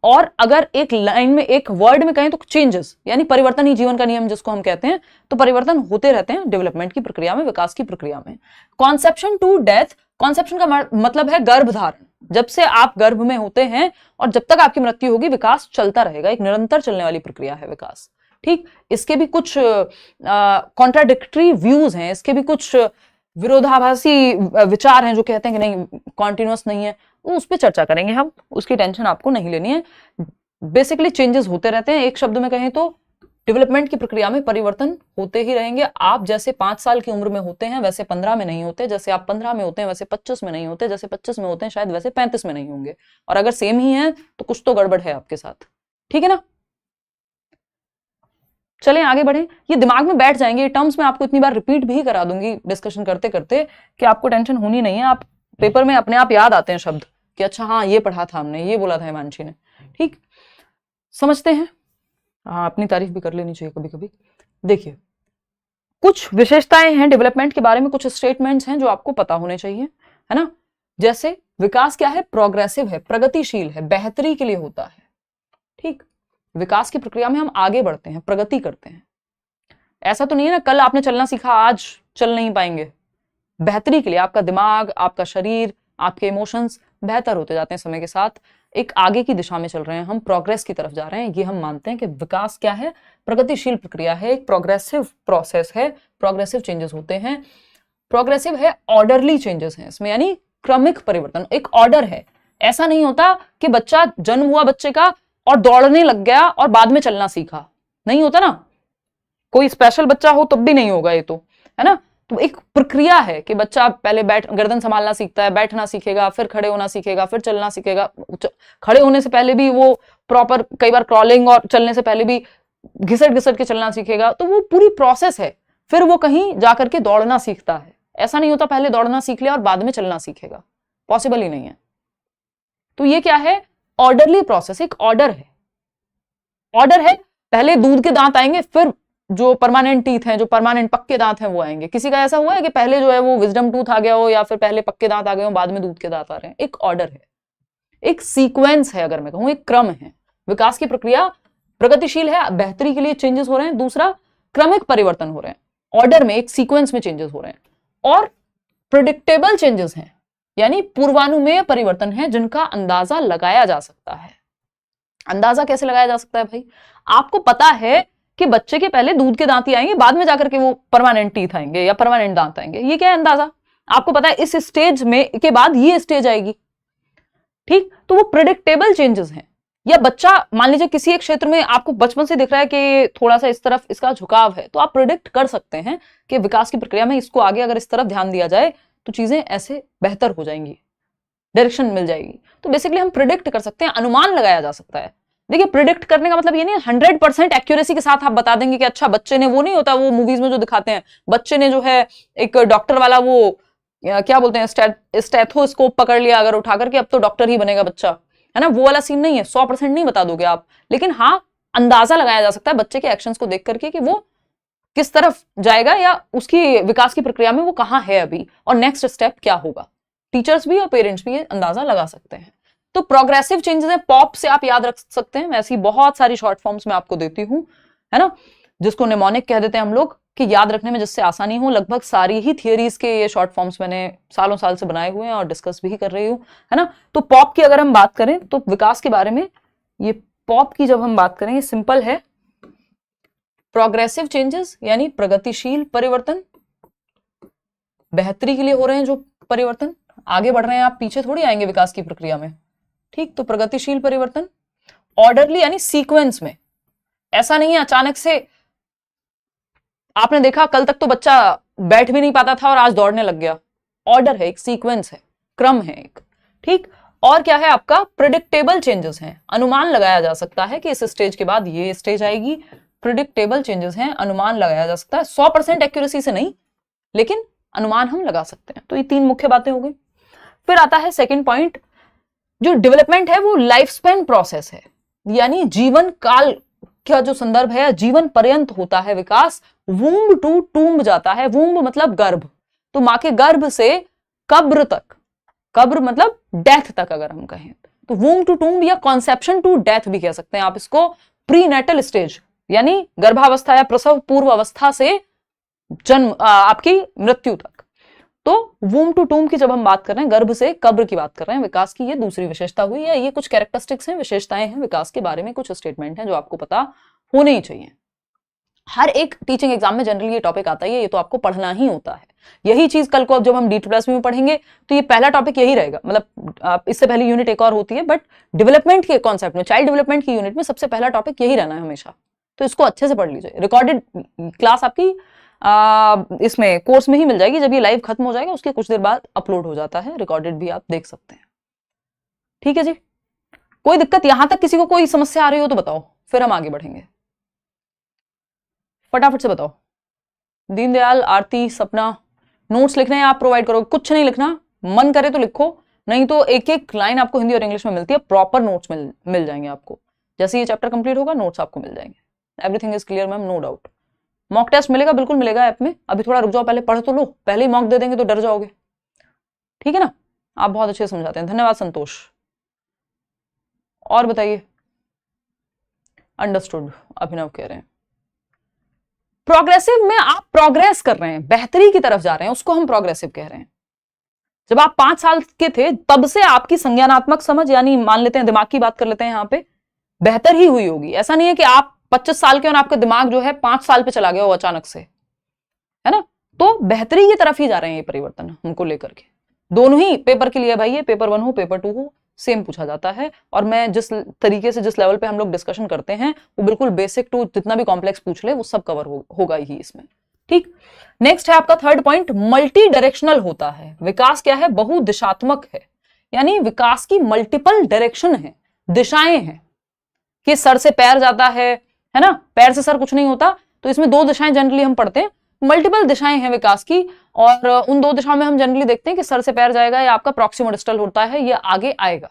और अगर एक लाइन में, एक वर्ड में कहें तो चेंजेस, यानी परिवर्तन ही जीवन का नियम जिसको हम कहते हैं। तो परिवर्तन होते रहते हैं डेवलपमेंट की प्रक्रिया में, विकास की प्रक्रिया में। कॉन्सेप्शन टू डेथ, कॉन्सेप्शन का मतलब है गर्भधारण। जब से आप गर्भ में होते हैं और जब तक आपकी मृत्यु होगी, विकास चलता रहेगा, एक निरंतर चलने वाली प्रक्रिया है विकास, ठीक। इसके भी कुछ कॉन्ट्राडिक्टरी व्यूज हैं, इसके भी कुछ विरोधाभासी विचार हैं जो कहते हैं कि नहीं, कॉन्टिन्यूअस नहीं है। उस पर चर्चा करेंगे हम, उसकी टेंशन आपको नहीं लेनी है। बेसिकली चेंजेस होते रहते हैं, एक शब्द में कहें तो डेवलपमेंट की प्रक्रिया में परिवर्तन होते ही रहेंगे। आप जैसे 5 साल की उम्र में होते हैं वैसे 15 में नहीं होते, जैसे आप 15 में होते हैं वैसे 25 में नहीं होते, जैसे 25 में होते हैं शायद वैसे 35 में नहीं होंगे। और अगर सेम ही है तो कुछ तो गड़बड़ है आपके साथ, ठीक है ना। चलें आगे बढ़ें, ये दिमाग में बैठ जाएंगे, ये टर्म्स मैं आपको इतनी बार रिपीट भी करा दूंगी डिस्कशन करते करते कि आपको टेंशन होनी नहीं है। आप पेपर में अपने आप याद आते हैं शब्द कि अच्छा हाँ ये पढ़ा था हमने, ये बोला था हिमांशी ने, ठीक। समझते हैं, हाँ अपनी तारीफ भी कर लेनी चाहिए कभी कभी। देखिए, कुछ विशेषताएं हैं डेवलपमेंट के बारे में, कुछ स्टेटमेंट्स हैं जो आपको पता होने चाहिए, है ना। जैसे विकास क्या है? प्रोग्रेसिव है, प्रगतिशील है, बेहतरी के लिए होता है, ठीक। विकास की प्रक्रिया में हम आगे बढ़ते हैं, प्रगति करते हैं। ऐसा तो नहीं है ना कल आपने चलना सीखा आज चल नहीं पाएंगे। बेहतरी के लिए आपका दिमाग, आपका शरीर, आपके इमोशंस बेहतर होते जाते हैं समय के साथ, एक आगे की दिशा में चल रहे हैं, हम प्रोग्रेस की तरफ जा रहे हैं। ये हम मानते हैं कि विकास क्या है? प्रगतिशील प्रक्रिया है, एक प्रोग्रेसिव प्रोसेस है, प्रोग्रेसिव चेंजेस होते हैं। प्रोग्रेसिव है, ऑर्डरली चेंजेस हैं इसमें, यानी क्रमिक परिवर्तन, एक ऑर्डर है। ऐसा नहीं होता कि बच्चा, जन्म हुआ बच्चे का और दौड़ने लग गया और बाद में चलना सीखा, नहीं होता ना। कोई स्पेशल बच्चा हो तब भी नहीं होगा ये तो, है ना। तो एक प्रक्रिया है कि बच्चा पहले गर्दन संभालना सीखता है, बैठना सीखेगा, फिर खड़े होना सीखेगा, फिर चलना सीखेगा। खड़े होने से पहले भी वो प्रॉपर, कई बार क्रॉलिंग और चलने से पहले भी घिसट घिसट के चलना सीखेगा। तो वो पूरी प्रोसेस है, फिर वो कहीं जाकर के दौड़ना सीखता है। ऐसा नहीं होता पहले दौड़ना सीख लिया और बाद में चलना सीखेगा, पॉसिबल ही नहीं है। तो ये क्या है? ऑर्डरली प्रोसेस, एक ऑर्डर है। ऑर्डर है, पहले दूध के दांत आएंगे, फिर जो परमानेंट टीथ हैं, जो परमानेंट पक्के दांत हैं वो आएंगे। किसी का ऐसा हुआ है कि पहले जो है वो विजडम टूथ आ गया हो या फिर पहले पक्के दांत आ गए हो बाद में दूध के दांत आ रहे हैं? एक ऑर्डर है, एक सीक्वेंस है, अगर मैं कहूं एक क्रम है। विकास की प्रक्रिया प्रगतिशील है, बेहतरी के लिए चेंजेस हो रहे हैं। दूसरा, क्रमिक परिवर्तन हो रहे हैं, ऑर्डर में, एक सीक्वेंस में चेंजेस हो रहे हैं। और प्रिडिक्टेबल चेंजेस हैं, यानी पूर्वानुमेय परिवर्तन है जिनका अंदाजा लगाया जा सकता है। अंदाजा कैसे लगाया जा सकता है भाई? आपको पता है कि बच्चे के पहले दूध के दांत ही आएंगे, बाद में जाकर के वो परमानेंट टीथ आएंगे या परमानेंट दांत आएंगे। ये क्या है? अंदाजा। आपको पता है इस स्टेज में के बाद ये स्टेज आएगी, ठीक? तो वो प्रिडिक्टेबल चेंजेस हैं। या बच्चा मान लीजिए किसी एक क्षेत्र में आपको बचपन से दिख रहा है कि थोड़ा सा इस तरफ इसका झुकाव है, तो आप प्रिडिक्ट कर सकते हैं कि विकास की प्रक्रिया में इसको आगे अगर इस तरफ ध्यान दिया जाए तो चीजें ऐसे बेहतर हो जाएंगी, डायरेक्शन मिल जाएगी। तो बेसिकली हम प्रिडिक्ट कर सकते हैं, अनुमान लगाया जा सकता है। देखिए, प्रिडिक्ट करने का मतलब ये नहीं 100% एक्यूरेसी के साथ आप बता देंगे कि अच्छा बच्चे ने, वो नहीं होता वो मूवीज में जो दिखाते हैं, बच्चे ने जो है एक डॉक्टर वाला वो क्या बोलते हैं स्टेथोस्कोप पकड़ लिया अगर उठा करके, अब तो डॉक्टर ही बनेगा बच्चा, है ना? वो वाला सीन नहीं है। 100% नहीं बता दोगे आप, लेकिन हाँ अंदाजा लगाया जा सकता है बच्चे के एक्शंस को देख करके कि वो किस तरफ जाएगा या उसकी विकास की प्रक्रिया में वो कहाँ है अभी और नेक्स्ट स्टेप क्या होगा। टीचर्स भी और पेरेंट्स भी ये अंदाजा लगा सकते हैं। तो प्रोग्रेसिव चेंजेस है, पॉप से आप याद रख सकते हैं। ऐसी बहुत सारी शॉर्ट फॉर्म्स में आपको देती हूं, है ना, जिसको निमोनिक कह देते हैं हम लोग, कि याद रखने में जिससे आसानी हो। लगभग सारी ही थियरीज के ये शॉर्ट फॉर्म्स मैंने सालों साल से बनाए हुए हैं और डिस्कस भी कर रही हूँ, है ना। तो पॉप की अगर हम बात करें तो विकास के बारे में, ये पॉप की जब हम बात करें, ये सिंपल है, प्रोग्रेसिव चेंजेस यानी प्रगतिशील परिवर्तन, बेहतरी के लिए हो रहे हैं जो परिवर्तन, आगे बढ़ रहे हैं आप, पीछे थोड़ी आएंगे विकास की प्रक्रिया में, ठीक। तो प्रगतिशील परिवर्तन, ऑर्डरली यानी सीक्वेंस में, ऐसा नहीं है अचानक से आपने देखा कल तक तो बच्चा बैठ भी नहीं पाता था और आज दौड़ने लग गया। ऑर्डर है, एक सीक्वेंस है, क्रम है एक, ठीक। और क्या है आपका, प्रिडिक्टेबल चेंजेस हैं, अनुमान लगाया जा सकता है कि इस स्टेज के बाद ये स्टेज आएगी। प्रिडिक्टेबल चेंजेस हैं, अनुमान लगाया जा सकता है, 100% एक्यूरेसी से नहीं, लेकिन अनुमान हम लगा सकते हैं। तो ये तीन मुख्य बातें हो गई। फिर आता है सेकंड पॉइंट, जो डेवलपमेंट है वो लाइफ स्पैन प्रोसेस है, यानी जीवन काल का जो संदर्भ है, जीवन पर्यंत होता है विकास। वूम्ब टू टूम्ब जाता है, वूम्ब मतलब गर्भ, तो मां के गर्भ से कब्र तक, कब्र मतलब डेथ तक अगर हम कहें तो वूम्ब टू टूम्ब या कॉन्सेप्शन टू डेथ भी कह सकते हैं आप इसको। प्रीनेटल स्टेज यानी गर्भावस्था या प्रसव पूर्व अवस्था से जन्म आपकी मृत्यु तक। तो वूम टू टूम की जब हम बात कर रहे हैं, गर्भ से कब्र की बात कर रहे हैं, विकास की ये दूसरी विशेषता हुई है। ये कुछ कैरेक्टरिस्टिक्स हैं, विशेषताएं हैं विकास के बारे में, कुछ स्टेटमेंट हैं जो आपको पता होने ही चाहिए। हर एक टीचिंग एग्जाम में जनरली ये टॉपिक आता है, ये तो आपको पढ़ना ही होता है। यही चीज कल को अब जब हम D2+ में पढ़ेंगे तो ये पहला टॉपिक यही रहेगा, मतलब इससे पहले यूनिट एक और होती है, बट डेवलपमेंट के कॉन्सेप्ट में, चाइल्ड डेवलपमेंट की यूनिट में सबसे पहला टॉपिक यही रहना है हमेशा। तो इसको अच्छे से पढ़ लीजिए। रिकॉर्डेड क्लास आपकी इसमें कोर्स में ही मिल जाएगी, जब ये लाइव खत्म हो जाएगा उसके कुछ देर बाद अपलोड हो जाता है, रिकॉर्डेड भी आप देख सकते हैं, ठीक है जी। कोई दिक्कत, यहां तक किसी को कोई समस्या आ रही हो तो बताओ, फिर हम आगे बढ़ेंगे। फटाफट से बताओ। दीनदयाल, आरती, सपना, नोट्स लिखने हैं आप प्रोवाइड करोगे? कुछ नहीं लिखना, मन करे तो लिखो, नहीं तो एक एक लाइन आपको हिंदी और इंग्लिश में मिलती है, प्रॉपर नोट्स मिल जाएंगे आपको। जैसे ये चैप्टर कंप्लीट होगा नोट्स आपको मिल जाएंगे। Everything is clear ma'am, no doubt. Mock test मिलेगा, बिल्कुल मिलेगा ऐप में। अभी थोड़ा रुक जाओ, पहले पढ़ तो लो, पहले ही मॉक दे देंगे तो डर जाओगे, ठीक है ना। आप बहुत अच्छे समझाते हैं, धन्यवाद संतोष। और बताइए। अंडरस्टूड, अभिनव कह रहे हैं। प्रोग्रेसिव में आप प्रोग्रेस कर रहे हैं, बेहतरी की तरफ जा रहे हैं, उसको हम प्रोग्रेसिव कह रहे हैं। जब आप 5 साल के थे तब से आपकी संज्ञानात्मक समझ, यानी मान लेते हैं दिमाग की बात कर लेते हैं यहाँ पे, बेहतर ही हुई होगी। ऐसा नहीं है कि आप 25 साल के और आपका दिमाग जो है 5 साल पे चला गया हो अचानक से, है ना। तो बेहतरी की तरफ ही जा रहे हैं ये परिवर्तन हमको लेकर के। दोनों ही पेपर के लिए भाई, ये पेपर 1 हो पेपर 2 हो, सेम पूछा जाता है। और मैं जिस तरीके से, जिस लेवल पे हम लोग डिस्कशन करते हैं, वो बिल्कुल बेसिक टू जितना भी कॉम्प्लेक्स पूछ ले वो सब कवर होगा ही इसमें, ठीक। नेक्स्ट है आपका थर्ड पॉइंट, मल्टी डायरेक्शनल होता है विकास। क्या है, बहुदिशात्मक है, यानी विकास की मल्टीपल डायरेक्शन है, दिशाएं हैं, कि सर से पैर जाता है ना, पैर से सर कुछ नहीं होता। तो इसमें 2 दिशाएं जनरली हम पढ़ते हैं, मल्टीपल दिशाएं हैं विकास की। और उन 2 दिशाओं में हम जनरली देखते हैं कि सर से पैर जाएगा या आपका प्रॉक्सिमोडिस्टल होता है, ये आगे आएगा।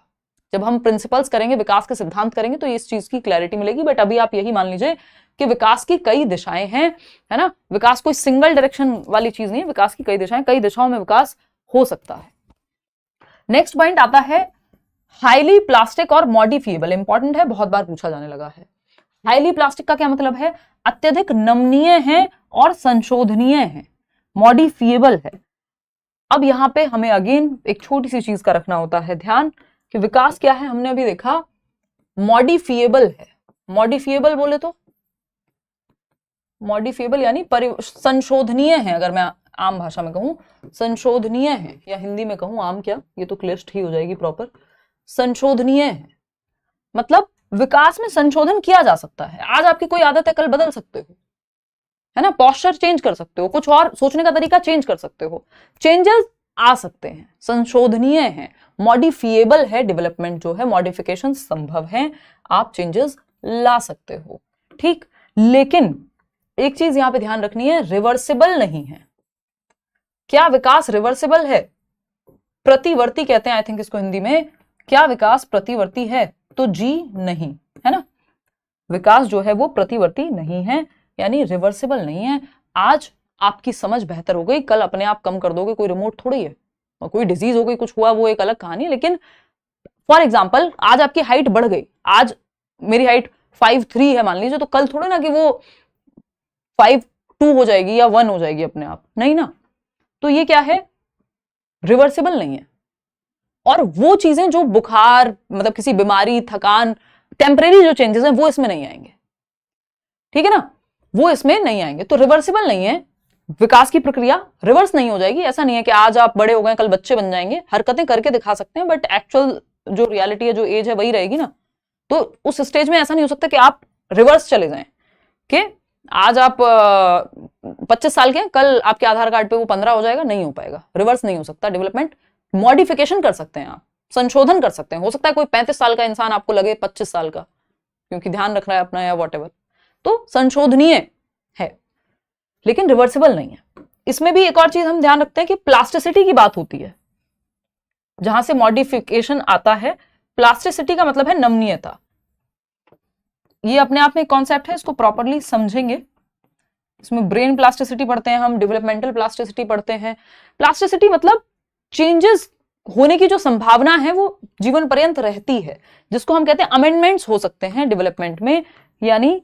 जब हम प्रिंसिपल्स करेंगे, विकास के सिद्धांत करेंगे, तो इस चीज की क्लैरिटी मिलेगी। बट अभी आप यही मान लीजिए कि विकास की कई दिशाएं हैं, है ना। विकास कोई सिंगल डायरेक्शन वाली चीज नहीं है, विकास की कई दिशाएं, कई दिशाओं में विकास हो सकता है। नेक्स्ट पॉइंट आता है हाईली प्लास्टिक और मॉडिफिएबल। इंपॉर्टेंट है, बहुत बार पूछा जाने लगा है। हाईली प्लास्टिक का क्या मतलब है, अत्यधिक नमनीय है और संशोधनीय है। मॉडिफिएबल है, अब यहाँ पे हमें अगेन एक छोटी सी चीज का रखना होता है ध्यान कि विकास क्या है, हमने अभी देखा मॉडिफिएबल है। मॉडिफिएबल बोले तो मॉडिफिएबल यानी संशोधनीय है, अगर मैं आम भाषा में कहूं संशोधनीय है, या हिंदी में कहूं आम क्या, ये तो क्लिष्ट ही हो जाएगी प्रॉपर, संशोधनीय है मतलब विकास में संशोधन किया जा सकता है। आज आपकी कोई आदत है, कल बदल सकते हो, है ना, पॉस्चर चेंज कर सकते हो, कुछ और सोचने का तरीका चेंज कर सकते हो, चेंजेस आ सकते हैं, संशोधनीय है, मॉडिफिएबल है, डेवलपमेंट जो है, मॉडिफिकेशन संभव है, आप चेंजेस ला सकते हो, ठीक। लेकिन एक चीज यहां पे ध्यान रखनी है, रिवर्सिबल नहीं है। क्या विकास रिवर्सिबल है? प्रतिवर्ती कहते हैं आई थिंक इसको हिंदी में। क्या विकास प्रतिवर्ती है? तो जी नहीं, है ना, विकास जो है वो प्रतिवर्ती नहीं है, यानी रिवर्सिबल नहीं है। आज आपकी समझ बेहतर हो गई, कल अपने आप कम कर दोगे, कोई रिमोट थोड़ी है, और कोई डिजीज हो गई, कुछ हुआ, वो एक अलग कहानी। लेकिन फॉर एग्जाम्पल आज आपकी हाइट बढ़ गई, आज मेरी हाइट 5'3" है मान लीजिए, तो कल थोड़े ना कि वो 5'2" हो जाएगी या 1 हो जाएगी अपने आप, नहीं ना। तो ये क्या है, रिवर्सिबल नहीं है। और वो चीजें जो बुखार मतलब किसी बीमारी, थकान, टेम्परेरी जो चेंजेस हैं वो इसमें नहीं आएंगे, ठीक है ना, वो इसमें नहीं आएंगे। तो रिवर्सिबल नहीं है, विकास की प्रक्रिया रिवर्स नहीं हो जाएगी। ऐसा नहीं है कि आज आप बड़े हो गए कल बच्चे बन जाएंगे, हरकतें करके दिखा सकते हैं, बट एक्चुअल जो रियलिटी है, जो एज है, वही रहेगी ना। तो उस स्टेज में ऐसा नहीं हो सकता कि आप रिवर्स चले जाएं कि आज आप 25 साल के हैं, कल आपके आधार कार्ड पे वो 15 हो जाएगा, नहीं हो पाएगा, रिवर्स नहीं हो सकता। डेवलपमेंट मॉडिफिकेशन कर सकते हैं आप, संशोधन कर सकते हैं। हो सकता है कोई 35 साल का इंसान आपको लगे 25 साल का, क्योंकि ध्यान रख रहा है अपना या वॉटेवर, तो संशोधनीय है, लेकिन रिवर्सिबल नहीं है। इसमें भी एक और चीज हम ध्यान रखते हैं कि प्लास्टिसिटी की बात होती है, जहां से मॉडिफिकेशन आता है। प्लास्टिसिटी का मतलब है नमनीयता। ये अपने आप में एक कॉन्सेप्ट है, इसको प्रॉपरली समझेंगे। इसमें ब्रेन प्लास्टिसिटी पढ़ते हैं हम, डेवलपमेंटल प्लास्टिसिटी पढ़ते हैं। प्लास्टिसिटी मतलब चेंजेस होने की जो संभावना है वो जीवन पर्यंत रहती है, जिसको हम कहते हैं अमेंडमेंट्स हो सकते हैं डेवलपमेंट में, यानी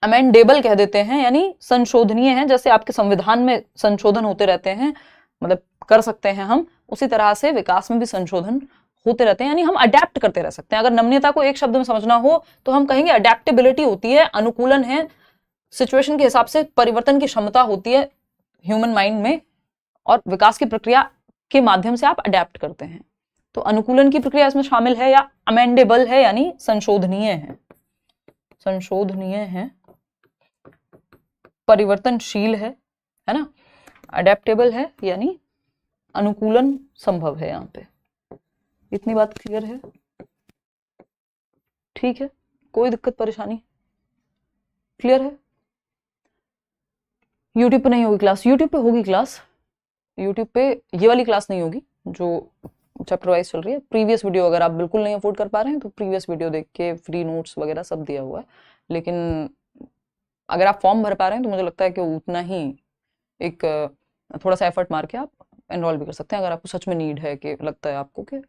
अमेंडेबल कह देते हैं, यानी संशोधनीय है। जैसे आपके संविधान में संशोधन होते रहते हैं, मतलब कर सकते हैं हम, उसी तरह से विकास में भी संशोधन होते रहते हैं, यानी हम अडेप्ट करते रह सकते हैं। अगर नमनीयता को एक शब्द में समझना हो तो हम कहेंगे अडेप्टेबिलिटी होती है, अनुकूलन है, सिचुएशन के हिसाब से परिवर्तन की क्षमता होती है ह्यूमन माइंड में, और विकास की प्रक्रिया के माध्यम से आप अडेप्ट करते हैं। तो अनुकूलन की प्रक्रिया इसमें शामिल है, या अमेंडेबल है यानी संशोधनीय है, संशोधनीय है, परिवर्तनशील है ना, अडेप्टेबल है यानी अनुकूलन संभव है। यहां पे इतनी बात क्लियर है, ठीक है, कोई दिक्कत परेशानी, क्लियर है। यूट्यूब पे नहीं होगी क्लास, यूट्यूब पे होगी क्लास, यूट्यूब पे ये वाली क्लास नहीं होगी जो चैप्टर वाइज चल रही है। प्रीवियस वीडियो अगर आप बिल्कुल नहीं अफोर्ड कर पा रहे हैं तो प्रीवियस वीडियो देख के फ्री नोट्स वगैरह सब दिया हुआ है। लेकिन अगर आप फॉर्म भर पा रहे हैं तो मुझे लगता है कि उतना ही एक थोड़ा सा एफर्ट मार के आप एनरोल भी कर सकते हैं, अगर आपको सच में नीड है, कि लगता है आपको कि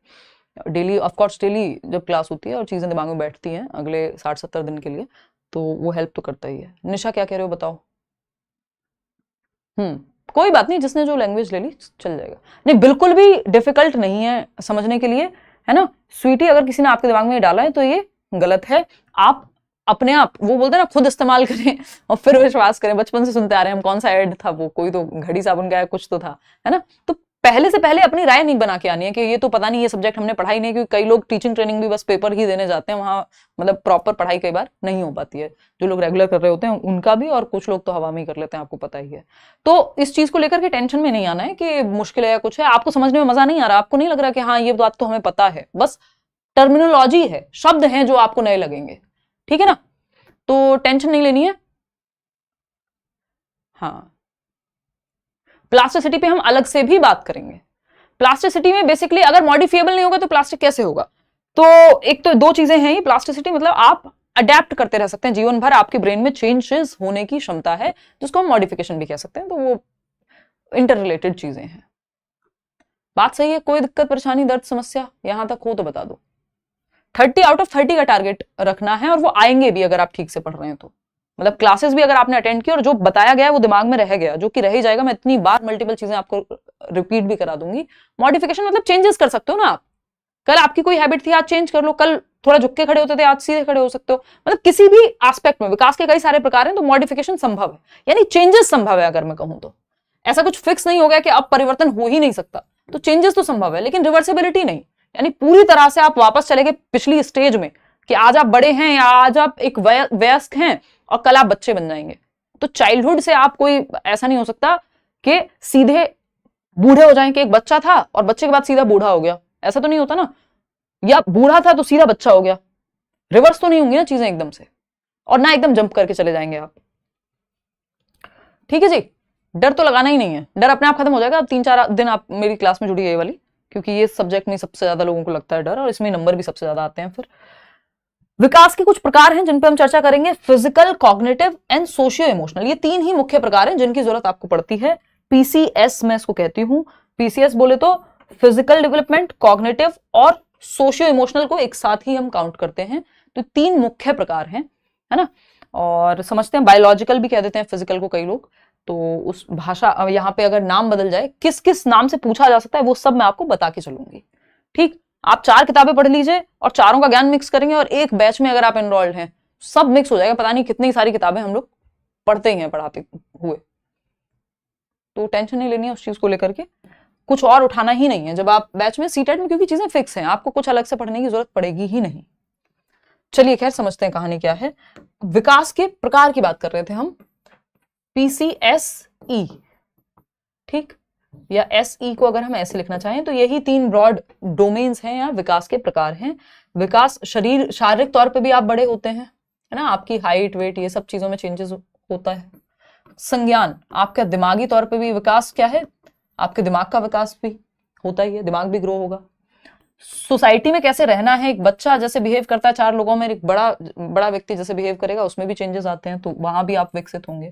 डेली, ऑफकोर्स डेली जब क्लास होती है और चीज़ें दिमाग में बैठती हैं अगले 60-70 दिन के लिए, तो वो हेल्प तो करता ही है। निशा क्या कह रहे हो बताओ? कोई बात नहीं, जिसने जो लैंग्वेज ले ली चल जाएगा। नहीं, बिल्कुल भी डिफिकल्ट नहीं है समझने के लिए, है ना स्वीटी। अगर किसी ने आपके दिमाग में डाला है तो ये गलत है। आप अपने आप, वो बोलते हैं ना, खुद इस्तेमाल करें और फिर विश्वास करें। बचपन से सुनते आ रहे हैं हम, कौन सा ऐड था वो, कोई तो घड़ी साबुन का कुछ तो था, है ना। तो पहले से पहले अपनी राय नहीं बना के आनी है कि ये तो पता नहीं, ये सब्जेक्ट हमने पढ़ाई नहीं, क्योंकि कई लोग टीचिंग ट्रेनिंग भी बस पेपर ही देने जाते हैं, वहां मतलब प्रॉपर पढ़ाई कई बार नहीं हो पाती है। जो लोग रेगुलर कर रहे होते हैं उनका भी, और कुछ लोग तो हवा में ही कर लेते हैं, आपको पता ही है। तो इस चीज को लेकर के टेंशन में नहीं आना है कि मुश्किल है या कुछ है। आपको समझने में मजा नहीं आ रहा, आपको नहीं लग रहा कि हाँ ये बात तो हमें पता है, बस टर्मिनोलॉजी है, शब्द हैं जो आपको नए लगेंगे, ठीक है ना, तो टेंशन नहीं लेनी है। हाँ, प्लास्टिसिटी पे हम अलग से भी बात करेंगे। प्लास्टिसिटी में बेसिकली अगर मॉडिफिएबल नहीं होगा तो प्लास्टिक कैसे होगा? तो एक तो दो चीजें हैं, ये प्लास्टिसिटी मतलब आप अडेप्ट करते रह सकते हैं जीवन भर, आपके ब्रेन में चेंजेस होने की क्षमता है, जिसको हम मॉडिफिकेशन भी कह सकते हैं। तो वो इंटर रिलेटेड चीजें हैं। बात सही है, कोई दिक्कत परेशानी दर्द समस्या यहां तक हो तो बता दो। 30 आउट ऑफ 30 का टारगेट रखना है, और वो आएंगे भी अगर आप ठीक से पढ़ रहे हैं तो, मतलब क्लासेस भी अगर आपने अटेंड की और जो बताया गया है वो दिमाग में रह गया, जो कि रह ही जाएगा, मैं इतनी बार मल्टीपल चीजें आपको रिपीट भी करा दूंगी। मॉडिफिकेशन मतलब चेंजेस कर सकते हो ना आप, कल आपकी कोई हैबिट थी आज चेंज कर लो, कल थोड़ा झुक के खड़े होते थे आज सीधे खड़े हो सकते हो, मतलब किसी भी एस्पेक्ट में विकास के कई सारे प्रकार हैं, तो मॉडिफिकेशन संभव है, यानी चेंजेस संभव है। अगर मैं कहूं तो ऐसा कुछ फिक्स नहीं हो गया कि अब परिवर्तन हो ही नहीं सकता, तो चेंजेस तो संभव है लेकिन रिवर्सिबिलिटी नहीं, यानी पूरी तरह से आप वापस चले गए पिछली स्टेज में कि आज आप बड़े हैं या आज आप एक वयस्क हैं और कल आप बच्चे बन जाएंगे। तो चाइल्डहुड से आप कोई ऐसा नहीं हो सकता कि सीधे बूढ़े हो जाएं कि एक बच्चा था और बच्चे के बाद सीधा बूढ़ा हो गया, ऐसा तो नहीं होता ना, या बूढ़ा था तो सीधा बच्चा हो गया, रिवर्स तो नहीं होंगी ना चीजें एकदम से, और ना एकदम जंप करके चले जाएंगे आप। ठीक है जी, डर तो लगाना ही नहीं है, डर अपने आप खत्म हो जाएगा। अब 3-4 दिन आप मेरी क्लास में जुड़ी है वाली, क्योंकि ये सब्जेक्ट में सबसे ज्यादा लोगों को लगता है डर, और इसमें नंबर भी सबसे ज्यादा आते हैं। फिर विकास के कुछ प्रकार हैं जिन पर हम चर्चा करेंगे, physical, cognitive and socio emotional. ये 3 ही मुख्य प्रकार हैं जिनकी जरूरत आपको पड़ती है। पीसीएस मैं इसको कहती हूं। पीसीएस बोले तो फिजिकल डेवलपमेंट, कॉग्निटिव और सोशियो इमोशनल को एक साथ ही हम काउंट करते हैं। तो 3 मुख्य प्रकार हैं, है ना। और समझते हैं, बायोलॉजिकल भी कह देते हैं फिजिकल को कई लोग, तो उस भाषा यहाँ पे अगर नाम बदल जाए, किस किस नाम से पूछा जा सकता है वो सब मैं आपको बता के चलूंगी। ठीक, आप 4 किताबें पढ़ लीजिए और चारों का ज्ञान मिक्स करेंगे, और एक बैच में अगर आप एनरोल्ड हैं सब मिक्स हो जाएगा, पता नहीं कितनी सारी किताबें हम लोग पढ़ते ही हैं पढ़ाते हुए। तो टेंशन नहीं लेनी है उस चीज को लेकर के, कुछ और उठाना ही नहीं है जब आप बैच में सीटेट में, क्योंकि चीजें फिक्स हैं, आपको कुछ अलग से पढ़ने की जरूरत पड़ेगी ही नहीं। चलिए खैर समझते हैं कहानी क्या है। विकास के प्रकार की बात कर रहे थे हम, PCSE, ठीक, या SE को अगर हम ऐसे लिखना चाहें तो यही 3 ब्रॉड डोमेन्स हैं या विकास के प्रकार हैं। विकास शारीरिक तौर पे भी आप बड़े होते हैं, है ना, आपकी हाइट वेट ये सब चीजों में चेंजेस होता है। संज्ञान, आपका दिमागी तौर पे भी विकास क्या है, आपके दिमाग का विकास भी होता ही है, दिमाग भी ग्रो होगा। सोसाइटी में कैसे रहना है, एक बच्चा जैसे बिहेव करता है 4 लोगों में, एक बड़ा व्यक्ति जैसे बिहेव करेगा, उसमें भी चेंजेस आते हैं, तो वहां भी आप विकसित होंगे।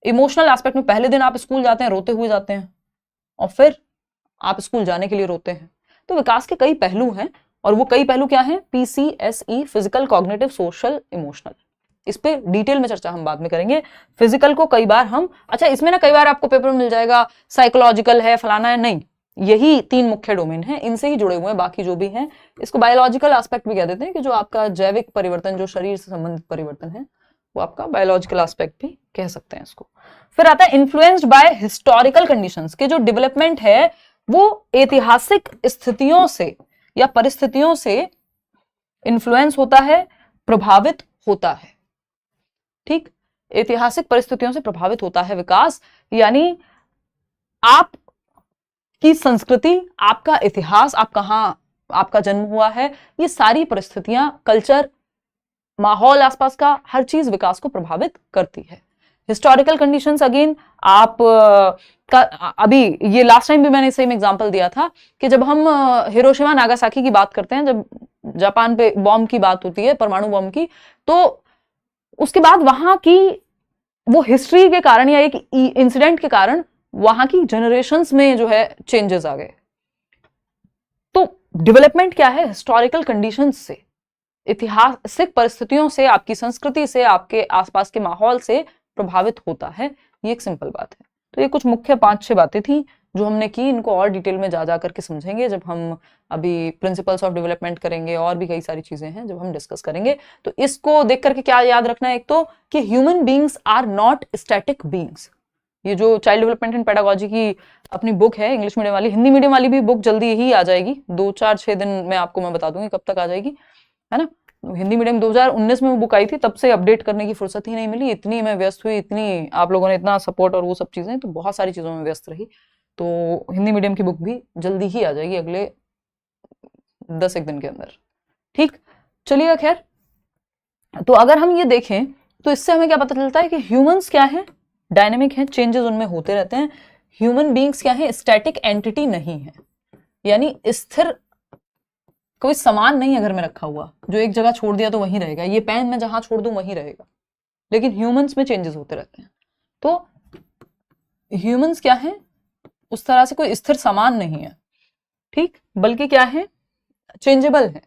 इमोशनल एस्पेक्ट में पहले दिन आप स्कूल जाते हैं रोते हुए जाते हैं और फिर आप स्कूल जाने के लिए रोते हैं। तो विकास के कई पहलू हैं, और वो कई पहलू क्या हैं, PCSE, physical, cognitive, social, emotional. इस पे डिटेल में चर्चा हम बाद में करेंगे। फिजिकल को कई बार हम, अच्छा इसमें ना कई बार आपको पेपर में मिल जाएगा साइकोलॉजिकल है फलाना है, नहीं, यही 3 मुख्य डोमेन है, इनसे ही जुड़े हुए हैं बाकी जो भी हैं। इसको बायोलॉजिकल एस्पेक्ट भी कह देते हैं कि जो आपका जैविक परिवर्तन, जो शरीर से संबंधित परिवर्तन है, वो आपका बायोलॉजिकल एस्पेक्ट भी कह सकते हैं इसको। फिर आता है इन्फ्लुएंस्ड बाय हिस्टोरिकल कंडीशंस, के जो डेवलपमेंट है वो ऐतिहासिक स्थितियों से या परिस्थितियों से इन्फ्लुएंस होता है, प्रभावित होता है। ठीक, ऐतिहासिक परिस्थितियों से प्रभावित होता है विकास, यानी आप की संस्कृति, आपका इतिहास, आप कहां आपका जन्म हुआ है, ये सारी परिस्थितियां, कल्चर, माहौल आसपास का, हर चीज विकास को प्रभावित करती है। हिस्टोरिकल कंडीशंस अगेन आप का, अभी ये लास्ट टाइम भी मैंने सेम एग्जांपल दिया था कि जब हम हिरोशिमा नागासाकी की बात करते हैं, जब जापान पे बॉम्ब की बात होती है, परमाणु बॉम्ब की, तो उसके बाद वहां की वो हिस्ट्री के कारण या एक इंसिडेंट के कारण वहां की जनरेशंस में जो है चेंजेस आ गए। तो डेवलपमेंट क्या है, हिस्टोरिकल कंडीशंस से, ऐतिहासिक परिस्थितियों से, आपकी संस्कृति से, आपके आसपास के माहौल से प्रभावित होता है। ये एक सिंपल बात है। तो ये कुछ मुख्य 5-6 बातें थी जो हमने की, इनको और डिटेल में जा करके समझेंगे जब हम अभी प्रिंसिपल्स ऑफ डेवलपमेंट करेंगे, और भी कई सारी चीजें हैं जब हम डिस्कस करेंगे। तो इसको देख करके क्या याद रखना है, एक तो कि human beings are not static beings. ये जो चाइल्ड डेवलपमेंट एंड पेडागोजी की अपनी बुक है, इंग्लिश मीडियम वाली, हिंदी मीडियम वाली भी बुक जल्दी ही आ जाएगी, 2-4-6 दिन में आपको मैं बता दूंगी कब तक आ जाएगी, है ना। हिंदी मीडियम 2019 में वो बुक आई थी, तब से अपडेट करने की फुर्सत ही नहीं मिली, इतनी मैं व्यस्त हुई, इतनी आप लोगों ने इतना सपोर्ट और वो सब चीजें, तो बहुत सारी चीजों में व्यस्त रही। तो हिंदी मीडियम की बुक भी जल्दी ही आ जाएगी अगले 10-1 दिन के अंदर। ठीक, चलिए खैर, तो अगर हम ये देखें तो इससे हमें क्या पता चलता है कि ह्यूमंस क्या है, डायनेमिक है, चेंजेस उनमें होते रहते हैं। ह्यूमन बींग्स क्या है, स्टैटिक एंटिटी नहीं है, यानी स्थिर कोई सामान नहीं है घर में रखा हुआ जो एक जगह छोड़ दिया तो वहीं रहेगा, ये पेन मैं जहां छोड़ दूं वहीं रहेगा। लेकिन ह्यूमंस में चेंजेस होते रहते हैं। तो ह्यूमंस क्या है, उस तरह से कोई स्थिर सामान नहीं है, ठीक, बल्कि क्या है, चेंजेबल है,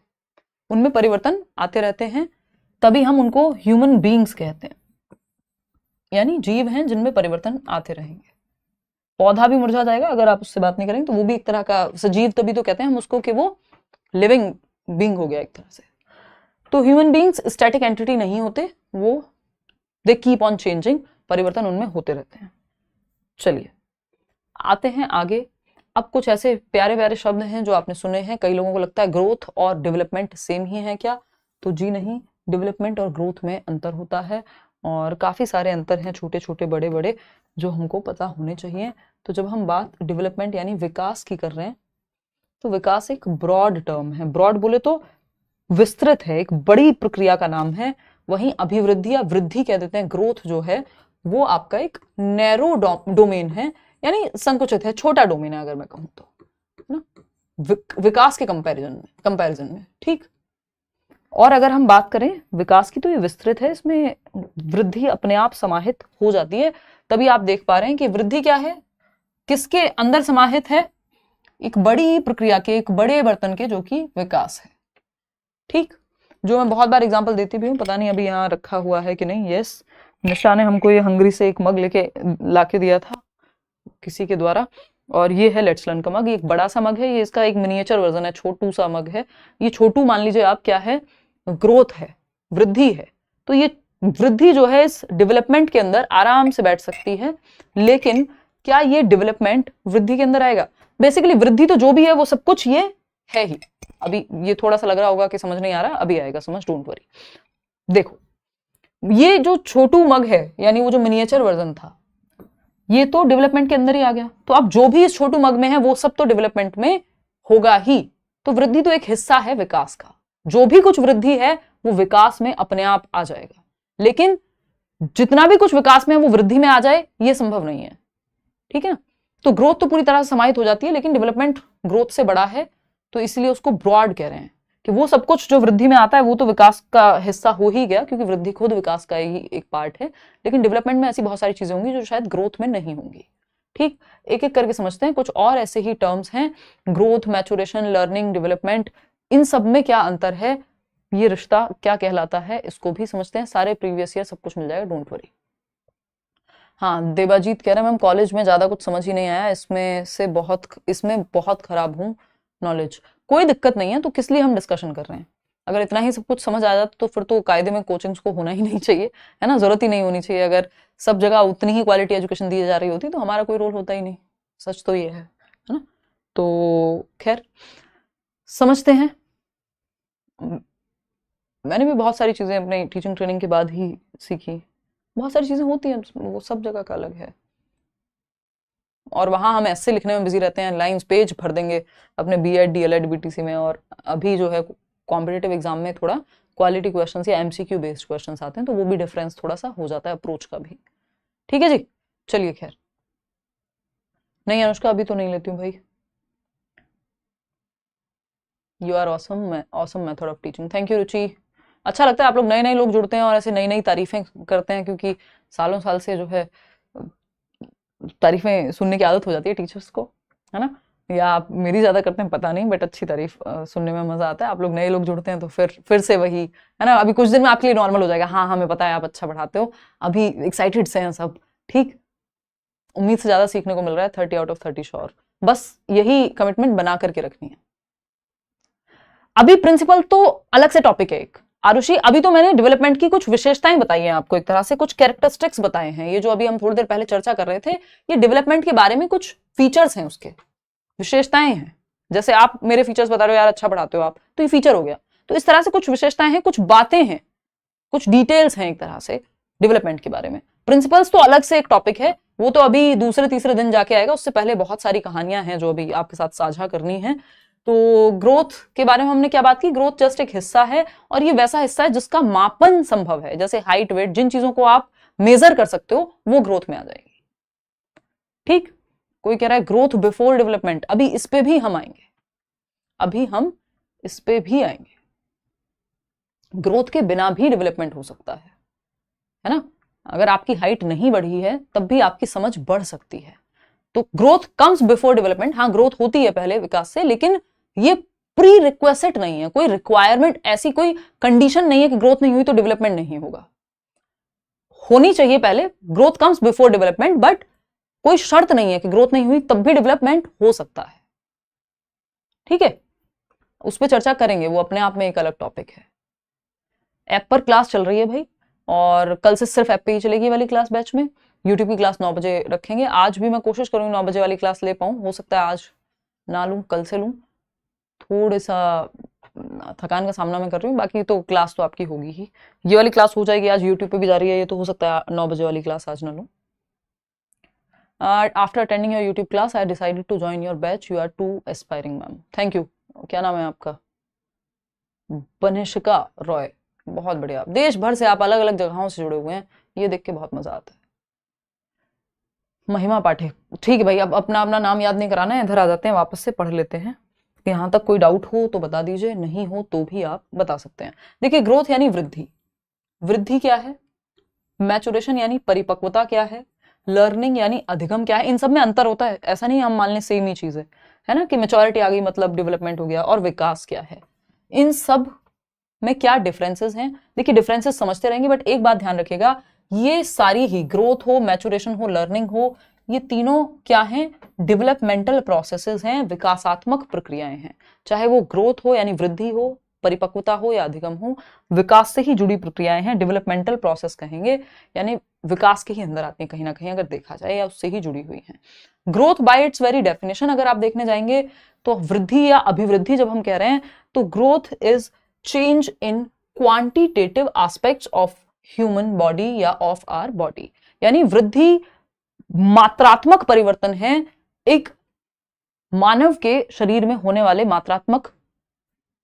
उनमें परिवर्तन आते रहते हैं, तभी हम उनको ह्यूमन बींग्स कहते हैं। यानी जीव हैं जिनमें परिवर्तन आते रहेंगे। पौधा भी मुरझा जाएगा अगर आप उससे बात नहीं करेंगे, तो वो भी एक तरह का सजीव, तभी तो कहते हैं हम उसको कि वो लिविंग बीइंग हो गया एक तरह से। तो ह्यूमन बीइंग्स स्टैटिक एंटिटी नहीं होते, वो दे कीप ऑन चेंजिंग, परिवर्तन उनमें होते रहते हैं। चलिए आते हैं आगे। अब कुछ ऐसे प्यारे प्यारे शब्द हैं जो आपने सुने हैं, कई लोगों को लगता है ग्रोथ और डेवलपमेंट सेम ही है क्या, तो जी नहीं, डेवलपमेंट और ग्रोथ में अंतर होता है और काफी सारे अंतर हैं, छोटे छोटे बड़े बड़े, जो हमको पता होने चाहिए। तो जब हम बात डेवलपमेंट यानी विकास की कर रहे हैं, तो विकास एक ब्रॉड टर्म है, ब्रॉड बोले तो विस्तृत है, एक बड़ी प्रक्रिया का नाम है। वहीं अभिवृद्धि या वृद्धि कह देते हैं, ग्रोथ जो है वो आपका एक नैरो डोमेन है, यानी संकुचित है, छोटा डोमेन है अगर मैं कहूं तो, ना, विकास के कंपैरिजन में, ठीक। और अगर हम बात करें विकास की, तो ये विस्तृत है, इसमें वृद्धि अपने आप समाहित हो जाती है। तभी आप देख पा रहे हैं कि वृद्धि क्या है, किसके अंदर समाहित है, एक बड़ी प्रक्रिया के, एक बड़े बर्तन के, जो कि विकास है, ठीक। जो मैं बहुत बार एग्जांपल देती भी हूँ, पता नहीं अभी यहाँ रखा हुआ है कि नहीं। यस, निशा ने हमको ये हंगरी से एक मग लेके लाके दिया था किसी के द्वारा, और ये है लेट्स लर्न का मग। ये एक बड़ा सा मग है, ये इसका एक मिनिएचर वर्जन है, छोटू सा मग है। ये छोटू मान लीजिए आप क्या है, ग्रोथ है, वृद्धि है। तो ये वृद्धि जो है इस डेवलपमेंट के अंदर आराम से बैठ सकती है, लेकिन क्या ये डेवलपमेंट वृद्धि के अंदर आएगा? बेसिकली वृद्धि तो जो भी है वो सब कुछ ये है ही। अभी ये थोड़ा सा लग रहा होगा कि समझ नहीं आ रहा, अभी आएगा समझ, डोंट वरी। देखो ये जो छोटू मग है, यानी वो जो मिनिएचर वर्जन था, ये तो डेवलपमेंट के अंदर ही आ गया। तो अब जो भी इस छोटू मग में है वो सब तो डेवलपमेंट में होगा ही। तो वृद्धि तो एक हिस्सा है विकास का, जो भी कुछ वृद्धि है वो विकास में अपने आप आ जाएगा। लेकिन जितना भी कुछ विकास में है वो वृद्धि में आ जाए, ये संभव नहीं है, ठीक है ना। तो ग्रोथ तो पूरी तरह से समाहित हो जाती है, लेकिन डेवलपमेंट ग्रोथ से बड़ा है, तो इसलिए उसको ब्रॉड कह रहे हैं कि वो सब कुछ जो वृद्धि में आता है वो तो विकास का हिस्सा हो ही गया, क्योंकि वृद्धि खुद विकास का ही एक पार्ट है। लेकिन डेवलपमेंट में ऐसी बहुत सारी चीजें होंगी जो शायद ग्रोथ में नहीं होंगी, ठीक। एक एक करके समझते हैं। कुछ और ऐसे ही टर्म्स हैं, ग्रोथ, मैचुरेशन, लर्निंग, डेवलपमेंट, इन सब में क्या अंतर है, ये रिश्ता क्या कहलाता है, इसको भी समझते हैं। सारे प्रीवियस ईयर सब कुछ मिल जाएगा, डोंट वरी। हाँ, देवाजीत कह रहे हैं मैम कॉलेज में ज्यादा कुछ समझ ही नहीं आया, इसमें बहुत खराब हूँ नॉलेज। कोई दिक्कत नहीं है, तो किस लिए हम डिस्कशन कर रहे हैं? अगर इतना ही सब कुछ समझ आ जाता तो फिर तो कायदे में कोचिंग्स को होना ही नहीं चाहिए, है ना, जरूरत ही नहीं होनी चाहिए। अगर सब जगह उतनी ही क्वालिटी एजुकेशन दी जा रही होती तो हमारा कोई रोल होता ही नहीं। सच तो ये है ना। तो खैर समझते हैं। मैंने भी बहुत सारी चीजें अपनी टीचिंग ट्रेनिंग के बाद ही सीखी, बहुत सारी चीजें होती हैं, वो सब जगह का अलग है। और वहां हम ऐसे लिखने में बिजी रहते हैं, लाइंस पेज भर देंगे अपने बीएड, डीएलएड, बीटीसी में। और अभी जो है कॉम्पिटिटिव एग्जाम में थोड़ा क्वालिटी क्वेश्चंस या एमसीक्यू बेस्ड क्वेश्चंस आते हैं, तो वो भी डिफरेंस थोड़ा सा हो जाता है अप्रोच का भी, ठीक है जी। चलिए खैर, नहीं अनुष्का अभी तो नहीं लेती हूँ भाई। You are awesome, awesome method of teaching, thank you Ruchi. अच्छा लगता है आप लोग नए नए लोग जुड़ते हैं और ऐसे नई नई तारीफें करते हैं, क्योंकि सालों साल से जो है तारीफें सुनने की आदत हो जाती है टीचर्स को, है ना। या आप मेरी ज्यादा करते हैं पता नहीं, बट अच्छी तारीफ सुनने में मजा आता है। आप लोग नए लोग जुड़ते हैं तो फिर से वही है ना। अभी कुछ दिन में आपके लिए नॉर्मल हो जाएगा, हाँ हमें पता है आप अच्छा पढ़ाते हो, अभी एक्साइटेड से हैं सब, ठीक। उम्मीद से ज्यादा सीखने को मिल रहा है, 30 आउट ऑफ 30 श्योर। बस यही कमिटमेंट बना करके रखनी है। अभी प्रिंसिपल तो अलग से टॉपिक है एक, आरुषि अभी तो मैंने डेवलपमेंट की कुछ विशेषताएं बताई हैं आपको, एक तरह से कुछ कैरेक्टरिस्टिक्स बताए हैं। ये जो अभी हम थोड़ी देर पहले चर्चा कर रहे थे, ये डेवलपमेंट के बारे में कुछ फीचर्स हैं, उसके विशेषताएं हैं। जैसे आप मेरे फीचर्स बता रहे हो, यार अच्छा पढ़ाते हो आप, तो ये फीचर हो गया। तो इस तरह से कुछ विशेषताएं हैं, कुछ बातें हैं, कुछ डिटेल्स हैं एक तरह से डेवलपमेंट के बारे में। प्रिंसिपल्स तो अलग से एक टॉपिक है, वो तो अभी दूसरे तीसरे दिन जाके आएगा। उससे पहले बहुत सारी कहानियां हैं जो अभी आपके साथ साझा करनी है। तो ग्रोथ के बारे में हमने क्या बात की, ग्रोथ जस्ट एक हिस्सा है, और ये वैसा हिस्सा है जिसका मापन संभव है। जैसे हाइट, वेट, जिन चीजों को आप मेजर कर सकते हो वो ग्रोथ में आ जाएगी, ठीक। कोई कह रहा है ग्रोथ बिफोर डेवलपमेंट, अभी इस पे भी हम आएंगे, अभी हम इस पे भी आएंगे। ग्रोथ के बिना भी डेवलपमेंट हो सकता है ना। अगर आपकी हाइट नहीं बढ़ी है तब भी आपकी समझ बढ़ सकती है। तो ग्रोथ कम्स बिफोर डेवलपमेंट। हाँ, ग्रोथ होती है पहले विकास से, लेकिन ये प्री रिक्वेस्ट नहीं है, कोई रिक्वायरमेंट, ऐसी कोई कंडीशन नहीं है कि ग्रोथ नहीं हुई तो डेवलपमेंट नहीं होगा। होनी चाहिए पहले, growth comes before development, but कोई शर्त नहीं है कि ग्रोथ नहीं हुई तब भी डेवलपमेंट हो सकता है। ठीक है, उस पर चर्चा करेंगे, वो अपने आप में एक अलग टॉपिक है। ऐप पर क्लास चल रही है भाई, और कल से सिर्फ ऐप पे ही चलेगी वाली क्लास बैच में। यूट्यूब की क्लास 9 बजे रखेंगे। आज भी मैं कोशिश करूंगी 9 बजे वाली क्लास ले पाऊँ, हो सकता है आज ना लूँ, कल से लूँ। थोड़ा सा थकान का सामना मैं कर रही हूँ, बाकी तो क्लास तो आपकी होगी ही। ये वाली क्लास हो जाएगी, आज यूट्यूब पे भी जा रही है ये, तो हो सकता है 9 बजे वाली क्लास आज ना लूँ। After attending your YouTube class I decided to join your batch, you are too aspiring ma'am. Thank you. क्या नाम है आपका? बनिशिका रॉय, बहुत बढ़िया। देश भर से आप अलग अलग जगहों से जुड़े हुए हैं, ये देख के बहुत मजा आता है। महिमा पाठक, ठीक है भाई, अब अपना अपना नाम याद नहीं कराना है, इधर आ जाते हैं, वापस से पढ़ लेते हैं। यहाँ तक कोई डाउट हो तो बता दीजिए, नहीं हो तो भी आप बता सकते हैं। देखिए, ग्रोथ यानी वृद्धि, वृद्धि क्या है, मैचुरेशन यानी परिपक्वता क्या है, लर्निंग यानी अधिगम क्या है। इन सब में अंतर होता है, ऐसा नहीं हम मान लें सेम ही चीज है ना, कि मेच्योरिटी आ गई मतलब डेवलपमेंट हो गया। और विकास क्या है, इन सब में क्या डिफरेंसेस हैं। देखिए, डिफरेंसेस समझते रहेंगे, बट एक बात ध्यान रखिएगा, ये सारी ही ग्रोथ हो, मैचुरेशन हो, लर्निंग हो, ये तीनों क्या हैं, डेवलपमेंटल प्रोसेसेस हैं, विकासात्मक प्रक्रियाएं हैं। चाहे वो ग्रोथ हो यानी वृद्धि हो, परिपक्वता हो या अधिगम हो, विकास से ही जुड़ी प्रक्रियाएं हैं, डेवलपमेंटल प्रोसेस कहेंगे, यानी विकास के ही अंदर आती हैं कहीं ना कहीं अगर देखा जाए, या उससे ही जुड़ी हुई हैं। Growth by it's very definition अगर आप देखने जाएंगे तो वृद्धि या अभिवृद्धि जब हम कह रहे हैं तो growth is change in quantitative aspects of human body या ऑफ आवर बॉडी, यानी वृद्धि मात्रात्मक परिवर्तन है, एक मानव के शरीर में होने वाले मात्रात्मक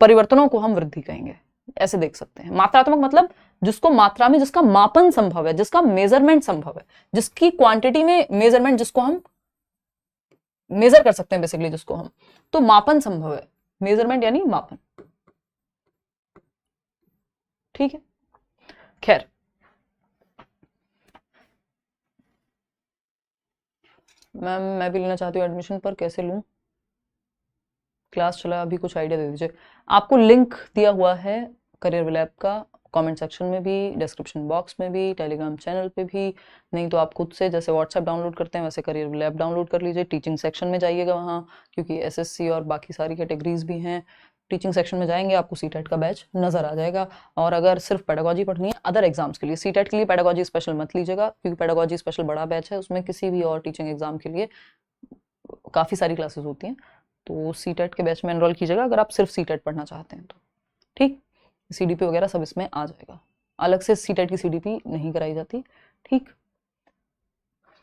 परिवर्तनों को हम वृद्धि कहेंगे। ऐसे देख सकते हैं, मात्रात्मक मतलब जिसको मात्रा में, जिसका मापन संभव है, जिसका मेजरमेंट संभव है, जिसकी क्वांटिटी में मेजरमेंट, जिसको हम मेजर कर सकते हैं बेसिकली, जिसको हम, तो मापन संभव है, मेजरमेंट यानी मापन। ठीक है, खैर मैम मैं भी लेना चाहती हूँ एडमिशन, पर कैसे लूँ? क्लास चला अभी, कुछ आइडिया दे दीजिए। आपको लिंक दिया हुआ है करियर लैब का, कमेंट सेक्शन में भी, डिस्क्रिप्शन बॉक्स में भी, टेलीग्राम चैनल पे भी। नहीं तो आप खुद से जैसे व्हाट्सएप डाउनलोड करते हैं वैसे करियर लैब डाउनलोड कर लीजिए। टीचिंग सेक्शन में जाइएगा वहाँ, क्योंकि एसएससी और बाकी सारी कैटेगरीज भी हैं। टीचिंग सेक्शन में जाएंगे आपको सीटेट का बैच नजर आ जाएगा। और अगर सिर्फ पेडागोजी पढ़नी है अदर एग्जाम्स के लिए, सीटेट के लिए पेडागोजी स्पेशल मत लीजिएगा, क्योंकि पेडागोजी स्पेशल बड़ा बैच है, उसमें किसी भी और टीचिंग एग्जाम के लिए काफ़ी सारी क्लासेस होती हैं। तो सीटेट के बैच में एनरोल कीजिएगा अगर आप सिर्फ सीटेट पढ़ना चाहते हैं तो। ठीक, सीडीपी वगैरह सब इसमें आ जाएगा, अलग से सीटेट की सीडीपी नहीं कराई जाती। ठीक,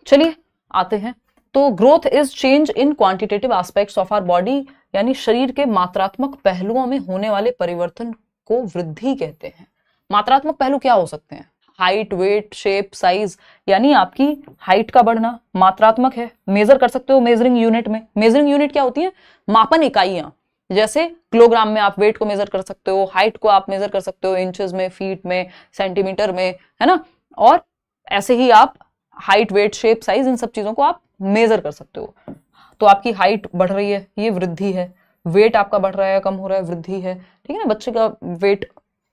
चलिए आते हैं। तो growth is change in quantitative aspects of our body, यानी शरीर के मात्रात्मक पहलुओं में होने वाले परिवर्तन को वृद्धि कहते हैं। मात्रात्मक पहलू क्या हो सकते हैं? हाइट, वेट, शेप, साइज, यानी आपकी हाइट का बढ़ना मात्रात्मक है, मेजर कर सकते हो मेजरिंग यूनिट में। मेजरिंग यूनिट क्या होती है? मापन इकाइयां, जैसे किलोग्राम में आप वेट को मेजर कर सकते हो, हाइट को आप मेजर कर सकते हो इंचेस में, फीट में, सेंटीमीटर में, है ना। और ऐसे ही आप हाइट, वेट, शेप, साइज, इन सब चीजों को आप मेजर कर सकते हो। तो आपकी हाइट बढ़ रही है, ये वृद्धि है। वेट आपका बढ़ रहा है, कम हो रहा है, वृद्धि है। ठीक है ना, बच्चे का वेट,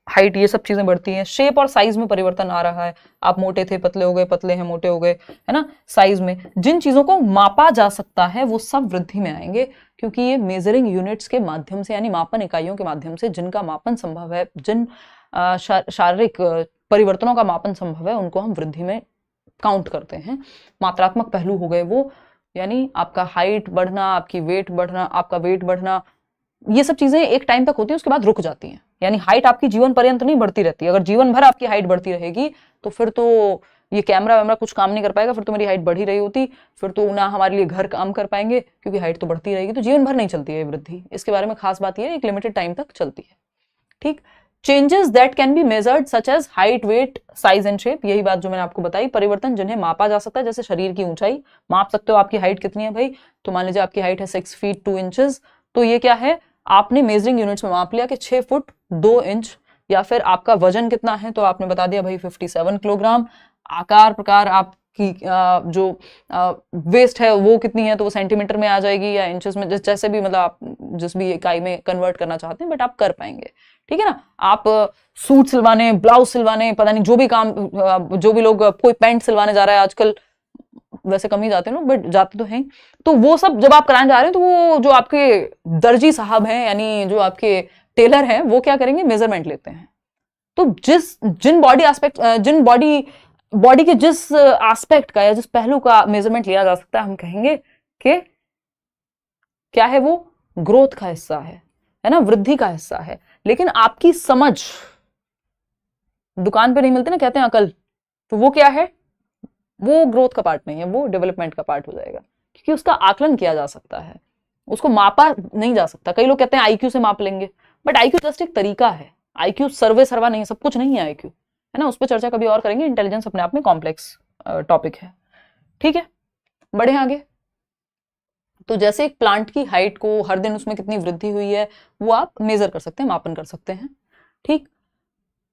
हाइट, ये सब चीजें बढ़ती हैं। शेप और साइज में परिवर्तन आ रहा है, आप मोटे थे पतले हो गए, पतले हैं मोटे हो गए, है ना। साइज में जिन चीजों को मापा जा सकता है वो सब वृद्धि में आएंगे, क्योंकि ये मेजरिंग यूनिट्स के माध्यम से, यानी मापन इकाइयों के माध्यम से जिनका मापन संभव है, जिन शारीरिक परिवर्तनों का मापन संभव है, उनको हम वृद्धि में काउंट करते हैं। मात्रात्मक पहलू हो गए वो, यानी आपका हाइट बढ़ना, आपकी वेट बढ़ना, आपका वेट बढ़ना, ये सब चीजें एक टाइम तक होती हैं, उसके बाद रुक जाती हैं। यानी हाइट आपकी जीवन पर्यंत नहीं बढ़ती रहती। अगर जीवन भर आपकी हाइट बढ़ती रहेगी तो फिर तो ये कैमरा वैमरा कुछ काम नहीं कर पाएगा, फिर तो मेरी हाइट बढ़ ही रही होती, फिर तो ना हमारे लिए घर काम कर पाएंगे, क्योंकि हाइट तो बढ़ती रहेगी। तो जीवन भर नहीं चलती है वृद्धि, इसके बारे में खास बात यह है एक लिमिटेड टाइम तक चलती है। ठीक, changes that can be measured such as height, weight, size and shape, यही बात जो मैंने आपको बताई। परिवर्तन जिन्हें मापा जा सकता है, जैसे शरीर की ऊंचाई माप सकते हो, आपकी हाइट कितनी है भाई, तो मान लीजिए आपकी हाइट है 6 फीट 2 इंचेस, तो ये क्या है, आपने मेजरिंग यूनिट्स में माप लिया कि 6 फुट 2 इंच। या फिर आपका वजन कितना है, तो आपने बता दिया भाई 57 किलोग्राम। आकार प्रकार आप कि जो वेस्ट है वो कितनी है, तो वो सेंटीमीटर में आ जाएगी या इंचेस में, जैसे भी मतलब आप जिस भी इकाई में कन्वर्ट करना चाहते हैं, बट आप कर पाएंगे। ठीक है ना। आप सूट सिलवाने, ब्लाउज सिलवाने, पता नहीं जो भी काम, जो भी लोग, कोई पैंट सिलवाने जा रहा है आजकल, वैसे कम ही जाते हैं लोग बट जाते तो हैं, तो वो सब जब आप कराने जा रहे हैं तो वो जो आपके दर्जी साहब हैं, यानी जो आपके टेलर हैं, वो क्या करेंगे, मेजरमेंट लेते हैं। तो जिन बॉडी एस्पेक्ट, जिन बॉडी के जिस एस्पेक्ट का या जिस पहलू का मेजरमेंट लिया जा सकता है, हम कहेंगे कि क्या है, वो ग्रोथ का हिस्सा है ना, वृद्धि का हिस्सा है। लेकिन आपकी समझ, दुकान पे नहीं मिलते ना, कहते हैं अकल, तो वो क्या है, वो ग्रोथ का पार्ट नहीं है, वो डेवलपमेंट का पार्ट हो जाएगा, क्योंकि उसका आकलन किया जा सकता है, उसको मापा नहीं जा सकता। कई लोग कहते हैं आईक्यू से माप लेंगे, बट आईक्यू जस्ट एक तरीका है, आईक्यू सर्वे सर्वा नहीं है, सब कुछ नहीं है आईक्यू, है ना। उस पर चर्चा कभी और करेंगे, इंटेलिजेंस अपने आप में कॉम्प्लेक्स टॉपिक है। ठीक है, बढ़े आगे। तो जैसे एक प्लांट की हाइट को हर दिन उसमें कितनी वृद्धि हुई है, वो आप मेजर कर सकते हैं, मापन कर सकते हैं। ठीक,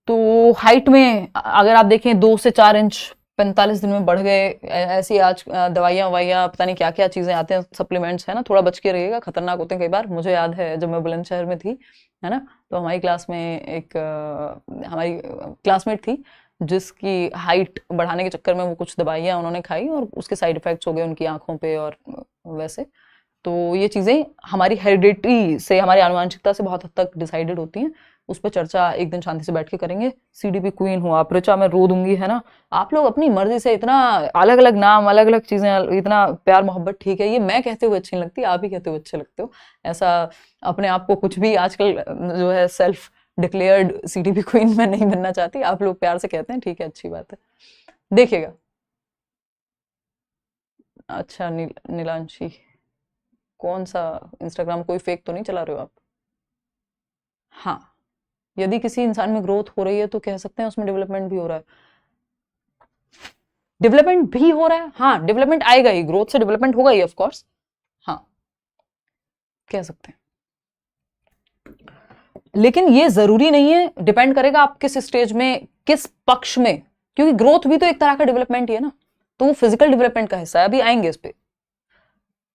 तो हाइट में अगर आप देखें 2 से 4 इंच 45 दिन में बढ़ गए, ऐसी आज दवाइयाँ ववाइयाँ पता नहीं क्या क्या चीजें आते हैं, सप्लीमेंट्स, है ना, थोड़ा बच के रहिएगा, खतरनाक होते हैं कई बार। मुझे याद है जब मैं बुलंदशहर में थी, है ना, तो हमारी क्लास में एक हमारी क्लासमेट थी जिसकी हाइट बढ़ाने के चक्कर में वो कुछ दवाइयाँ उन्होंने खाई और उसके साइड इफेक्ट्स हो गए उनकी आंखों पे और वैसे। तो ये चीज़ें हमारी हेरिडिटी से, हमारी आनुवंशिकता से बहुत हद तक डिसाइडेड होती हैं। उस पर चर्चा एक दिन शांति से बैठ के करेंगे। सीडीपी क्वीन हो आप, ऋचा मैं रो दूंगी, है ना। आप लोग अपनी मर्जी से इतना अलग अलग नाम, अलग अलग चीज़ें, इतना प्यार मोहब्बत, ठीक है, ये मैं कहते हुए अच्छी नहीं लगती, आप ही कहते हुए अच्छे लगते हो। ऐसा अपने आप को कुछ भी आजकल जो है सेल्फ डिक्लेयर्ड सीडीपी क्वीन मैं नहीं बनना चाहती, आप लोग प्यार से कहते हैं, ठीक है, अच्छी बात है। देखिएगा, अच्छा नीलांशी, कौन सा इंस्टाग्राम, कोई फेक तो नहीं चला रहे हो आप? हाँ, यदि किसी इंसान में ग्रोथ हो रही है तो कह सकते हैं उसमें डेवलपमेंट भी हो रहा है। डेवलपमेंट भी हो रहा है, हाँ, डेवलपमेंट आएगा ही, ग्रोथ से डेवलपमेंट होगा ही ऑफ कोर्स, हाँ, कह सकते हैं। लेकिन ये जरूरी नहीं है, डिपेंड करेगा आप किस स्टेज में, किस पक्ष में, क्योंकि ग्रोथ भी तो एक तरह का डेवलपमेंट ही है ना, तो वो फिजिकल डेवलपमेंट का हिस्सा है। अभी आएंगे इस पे।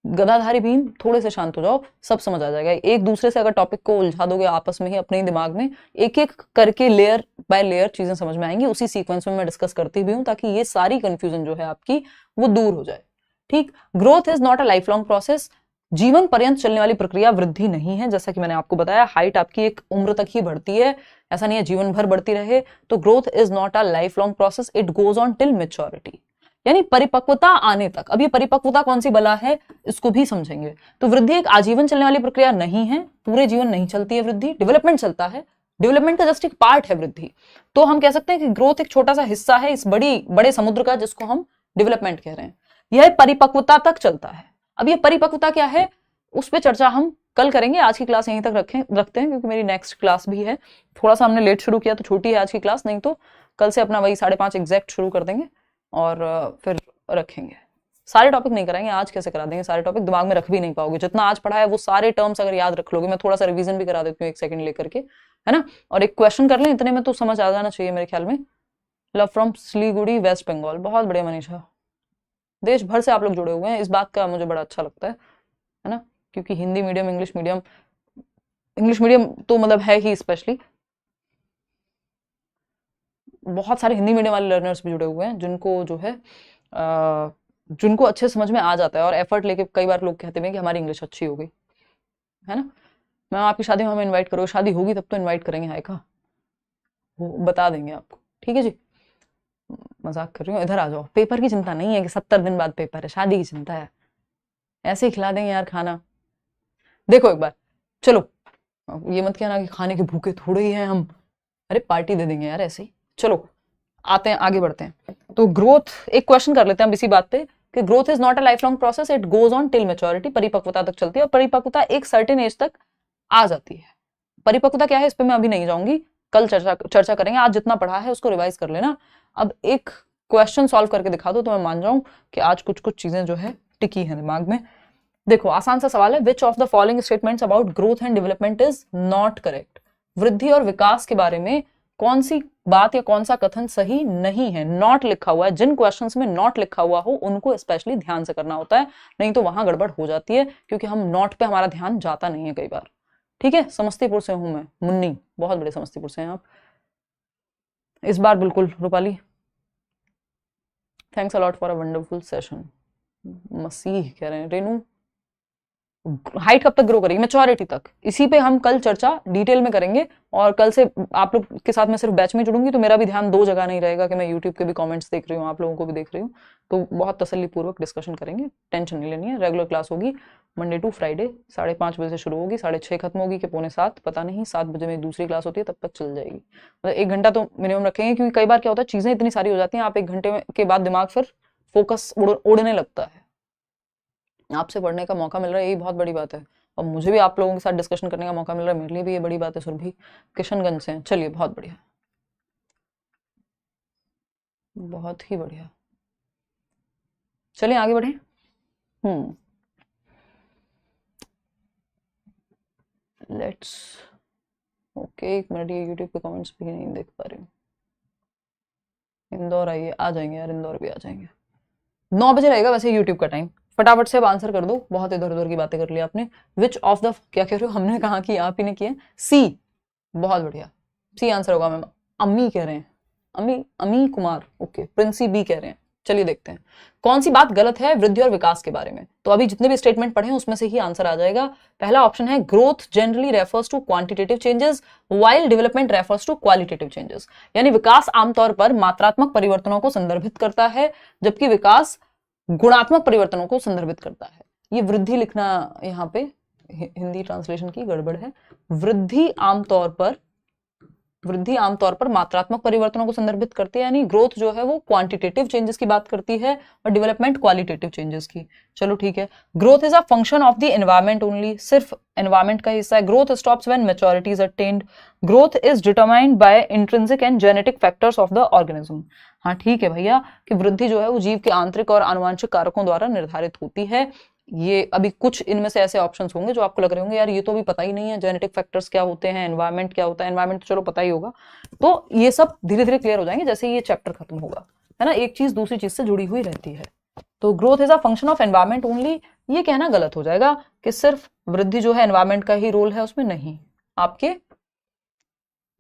गदाधारी भीम, थोड़े से शांत हो जाओ, सब समझ आ जाएगा। एक दूसरे से अगर टॉपिक को उलझा दोगे आपस में ही अपने ही दिमाग में, एक एक करके लेयर बाय लेयर चीजें समझ में आएंगी। उसी सीक्वेंस में मैं डिस्कस करती भी हूँ ताकि ये सारी कंफ्यूजन जो है आपकी वो दूर हो जाए। ठीक, growth is not a life long process, जीवन पर्यंत चलने वाली प्रक्रिया वृद्धि नहीं है। जैसा कि मैंने आपको बताया, हाइट आपकी एक उम्र तक ही बढ़ती है, ऐसा नहीं है जीवन भर बढ़ती रहे। तो growth is not a life long process, it goes on till maturity, यानी परिपक्वता आने तक। अब ये परिपक्वता कौन सी बला है, इसको भी समझेंगे। तो वृद्धि एक आजीवन चलने वाली प्रक्रिया नहीं है, पूरे जीवन नहीं चलती है वृद्धि, डेवलपमेंट चलता है, डेवलपमेंट का जस्ट एक पार्ट है वृद्धि। तो हम कह सकते हैं कि ग्रोथ एक छोटा सा हिस्सा है इस बड़े समुद्र का जिसको हम डेवलपमेंट कह रहे हैं। यह परिपक्वता तक चलता है। अब ये परिपक्वता क्या है, उस पर चर्चा हम कल करेंगे। आज की क्लास यहीं तक रखते हैं क्योंकि मेरी नेक्स्ट क्लास भी है। थोड़ा सा हमने लेट शुरू किया तो छोटी है आज की क्लास, नहीं तो कल से अपना वही 5:30 एग्जैक्ट शुरू कर देंगे और फिर रखेंगे। सारे टॉपिक नहीं कराएंगे, आज कैसे करा देंगे सारे टॉपिक, दिमाग में रख भी नहीं पाओगे। जितना आज पढ़ा है वो सारे टर्म्स अगर याद रख लोगे, मैं थोड़ा सा रिवीजन भी करा देती हूँ 1 सेकंड लेकर के, है ना, और एक क्वेश्चन कर लें, इतने में तो समझ आ जाना चाहिए मेरे ख्याल में। Love from Siliguri West Bengal, बहुत बढ़िया मनीषा, देश भर से आप लोग जुड़े हुए हैं, इस बात का मुझे बड़ा अच्छा लगता है ना, क्योंकि हिंदी मीडियम, इंग्लिश मीडियम तो मतलब है ही, स्पेशली बहुत सारे हिंदी मीडियम वाले लर्नर्स भी जुड़े हुए हैं जिनको जो है जिनको अच्छे समझ में आ जाता है और एफर्ट लेके कई बार लोग कहते हैं कि हमारी इंग्लिश अच्छी हो गई, है ना। मैं आपकी शादी में हमें इनवाइट करोगे, शादी होगी तब तो इनवाइट करेंगे, हाय का वो बता देंगे आपको, ठीक है जी, मजाक कर रही हूँ। इधर आ जाओ, पेपर की चिंता नहीं है कि 70 दिन बाद पेपर है, शादी की चिंता है, ऐसे ही खिला देंगे यार खाना। देखो एक बार, चलो ये मत कहना कि खाने के भूखे थोड़े ही हैं हम, अरे पार्टी दे देंगे यार ऐसे ही। चलो आते हैं, आगे बढ़ते हैं। तो ग्रोथ, एक क्वेश्चन कर लेते हैं हम इसी बात पे कि growth is not a life long process, it goes on till maturity, परिपक्वता तक चलती है और परिपक्वता एक सर्टेन एज तक आ जाती है। परिपक्वता क्या है इस पे मैं अभी नहीं जाऊंगी, कल चर्चा करेंगे। आज जितना पढ़ा है उसको रिवाइज कर लेना। अब एक क्वेश्चन सॉल्व करके दिखा दो तो मैं मान जाऊं कि आज कुछ कुछ चीजें जो है टिकी है दिमाग में। देखो आसान सा सवाल है, which of the following statements about growth and development is not correct. वृद्धि और विकास के बारे में कौन सी बात या कौन सा कथन सही नहीं है। नॉट लिखा हुआ है, जिन क्वेश्चंस में नॉट लिखा हुआ हो उनको स्पेशली ध्यान से करना होता है, नहीं तो वहां गड़बड़ हो जाती है, क्योंकि हम नॉट पे हमारा ध्यान जाता नहीं है कई बार। ठीक है, समस्तीपुर से हूं मैं, मुन्नी, बहुत बड़े समस्तीपुर से हैं आप इस बार। बिल्कुल Rupali, thanks a lot for a wonderful session. Masih कह रहे हैं, रेनू हाइट कब तक ग्रो करेगी? मैच्योरिटी तक। इसी पे हम कल चर्चा डिटेल में करेंगे, और कल से आप लोग के साथ मैं सिर्फ बैच में जुड़ूंगी, तो मेरा भी ध्यान दो जगह नहीं रहेगा कि मैं यूट्यूब के भी कमेंट्स देख रही हूँ, आप लोगों को भी देख रही हूँ, तो बहुत तसल्ली पूर्वक डिस्कशन करेंगे, टेंशन नहीं लेनी है। रेगुलर क्लास होगी मंडे टू फ्राइडे, 5:30 बजे से शुरू होगी, 6:30 खत्म होगी कि 6:45, पता नहीं, 7 बजे में दूसरी क्लास होती है, तब तक चल जाएगी। मतलब 1 घंटा तो मिनिमम रखेंगे, क्योंकि कई बार क्या होता है, चीजें इतनी सारी हो जाती हैं, आप 1 घंटे के बाद दिमाग फिर फोकस उड़ने लगता है। आपसे पढ़ने का मौका मिल रहा है, यही बहुत बड़ी बात है, और मुझे भी आप लोगों के साथ डिस्कशन करने का मौका मिल रहा है, मेरे लिए भी ये बड़ी बात है। सुरभि किशनगंज से हैं, चलिए बहुत बढ़िया, बहुत ही बढ़िया, चलिए आगे बढ़े। लेट्स ओके, 1 मिनट, ये यूट्यूब पे कमेंट्स भी नहीं देख पा रही हूँ। इंदौर आइए, आ जाएंगे यार, इंदौर भी आ जाएंगे। 9 बजे रहेगा वैसे यूट्यूब का टाइम, फटाफट से अब आंसर कर दो, बहुत इधर उधर की बातें कर ली आपने। विच ऑफ द, क्या कह रहे हो, हमने कहा कि आप ही ने किए, सी, बहुत बढ़िया, सी आंसर होगा मैम। अम्मी कह रहे हैं, अमी अमी कुमार, ओके, प्रिंसी बी कह रहे हैं। चलिए देखते हैं कौन सी बात गलत है वृद्धि और विकास के बारे में। तो अभी जितने भी स्टेटमेंट पढ़े हैं उसमें से ही आंसर आ जाएगा। पहला ऑप्शन है, growth generally refers to quantitative changes while development refers to qualitative changes. यानी विकास आमतौर पर मात्रात्मक परिवर्तनों को संदर्भित करता है, जबकि विकास गुणात्मक परिवर्तनों को संदर्भित करता है। ये वृद्धि लिखना यहाँ पे हिंदी ट्रांसलेशन की गड़बड़ है। वृद्धि आमतौर पर मात्रात्मक परिवर्तनों को संदर्भित करती है, यानी ग्रोथ जो है वो क्वांटिटेटिव चेंजेस की बात करती है और डेवलपमेंट क्वालिटेटिव चेंजेस की। चलो ठीक है। Growth is a function of the environment only, सिर्फ एनवायरमेंट का हिस्सा है। Growth stops when maturity is attend. Growth is determined by intrinsic and genetic factors of the organism. हाँ ठीक है भैया, कि वृद्धि जो है वो जीव के आंतरिक और आनुवंशिक कारकों द्वारा निर्धारित होती है। ये अभी कुछ इनमें से ऐसे ऑप्शंस होंगे जो आपको लग रहे होंगे यार ये तो अभी पता ही नहीं है, जेनेटिक फैक्टर्स क्या होते हैं, एनवायरमेंट क्या होता है। एनवायरमेंट तो चलो पता ही होगा, तो ये सब धीरे धीरे क्लियर हो जाएंगे जैसे ये चैप्टर खत्म होगा, है ना। एक चीज दूसरी चीज से जुड़ी हुई रहती है। तो growth is a function of environment only, ये कहना गलत हो जाएगा कि सिर्फ वृद्धि जो है एनवायरमेंट का ही रोल है उसमें, नहीं। आपके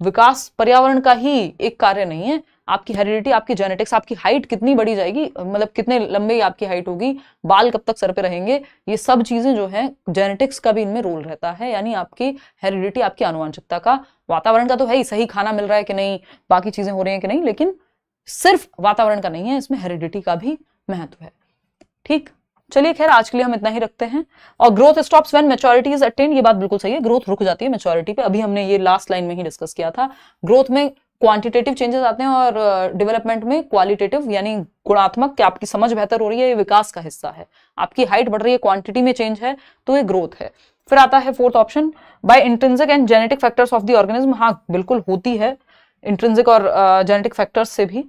विकास पर्यावरण का ही एक कार्य नहीं है। आपकी हेरिडिटी, आपकी जेनेटिक्स, आपकी हाइट कितनी बड़ी जाएगी, मतलब कितने लंबे आपकी हाइट होगी, बाल कब तक सर पे रहेंगे, ये सब चीजें जो है जेनेटिक्स का भी इनमें रोल रहता है। यानी आपकी हेरिडिटी, आपकी आनुवंशिकता का, वातावरण का तो है ही, सही खाना मिल रहा है कि नहीं, बाकी चीजें हो रही हैं कि नहीं, लेकिन सिर्फ वातावरण का नहीं है, इसमें हेरिडिटी का भी महत्व है। ठीक, चलिए खैर आज के लिए हम इतना ही रखते हैं। और growth stops when maturity is attend, ये बात बिल्कुल सही है, ग्रोथ रुक जाती है मैच्योरिटी पे। अभी हमने ये लास्ट लाइन में ही डिस्कस किया था। ग्रोथ में क्वांटिटेटिव चेंजेस आते हैं और डेवलपमेंट में क्वालिटेटिव, यानी गुणात्मक, कि आपकी समझ बेहतर हो रही है, ये विकास का हिस्सा है। आपकी हाइट बढ़ रही है, क्वांटिटी में चेंज है, तो ये ग्रोथ है। फिर आता है fourth option, by intrinsic and genetic factors of the organism. हाँ बिल्कुल होती है, इंट्रिंसिक और जेनेटिक फैक्टर्स से भी।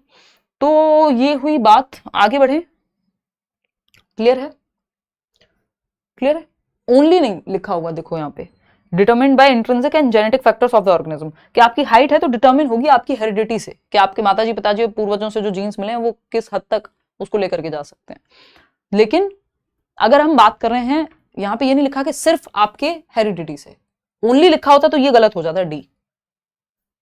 तो ये हुई बात, आगे बढ़े। क्लियर है, क्लियर है। ओनली नहीं लिखा हुआ, देखो यहाँ पे, determined bye intrinsic and genetic factors of the organism, कि आपकी हाइट है तो डिटरमिन होगी आपकी हेरिडिटी से, कि आपके माताजी पिताजी और पूर्वजों से जो जीन्स मिले हैं वो किस हद तक उसको लेकर के जा सकते हैं। लेकिन अगर हम बात कर रहे हैं, यहाँ पे ये नहीं लिखा कि सिर्फ आपके हेरिडिटी से, ओनली लिखा होता तो ये गलत हो जाता, डी।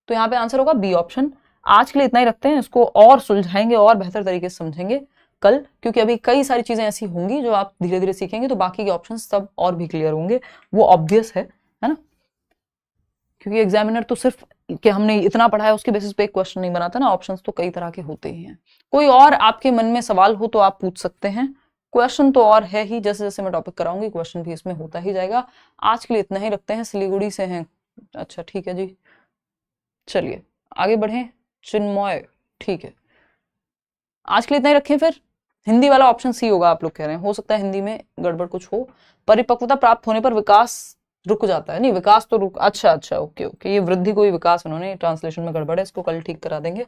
तो यहाँ पे आंसर होगा बी ऑप्शन। आज के लिए इतना ही रखते हैं, इसको और सुलझाएंगे और बेहतर तरीके से समझेंगे कल, क्योंकि अभी कई सारी चीजें ऐसी होंगी जो आप धीरे धीरे सीखेंगे, तो बाकी के ऑप्शंस सब और भी क्लियर होंगे, वो ऑब्वियस है ना। क्योंकि एग्जामिनर तो सिर्फ कि हमने इतना पढ़ा है उसके बेसिस पे एक क्वेश्चन नहीं बनाता ना, ऑप्शंस तो कई तरह के होते ही हैं। कोई और आपके मन में सवाल हो तो आप पूछ सकते हैं, क्वेश्चन तो और है ही, जैसे जैसे मैं टॉपिक कराऊंगी क्वेश्चन भी इसमें होता ही जाएगा। आज के लिए इतना ही रखते हैं, सिलीगुड़ी से हैं, अच्छा ठीक है जी, चलिए आगे बढ़े। चिन्मय, ठीक है, आज के लिए इतना ही रखें। फिर हिंदी वाला ऑप्शन सी होगा, आप लोग कह रहे हैं, हो सकता है हिंदी में गड़बड़ कुछ हो। परिपक्वता प्राप्त होने पर विकास रुक जाता है, नहीं विकास तो रुक, अच्छा अच्छा ओके ओके, ये वृद्धि को ही विकास, उन्होंने ट्रांसलेशन में गड़बड़ है, इसको कल ठीक करा देंगे।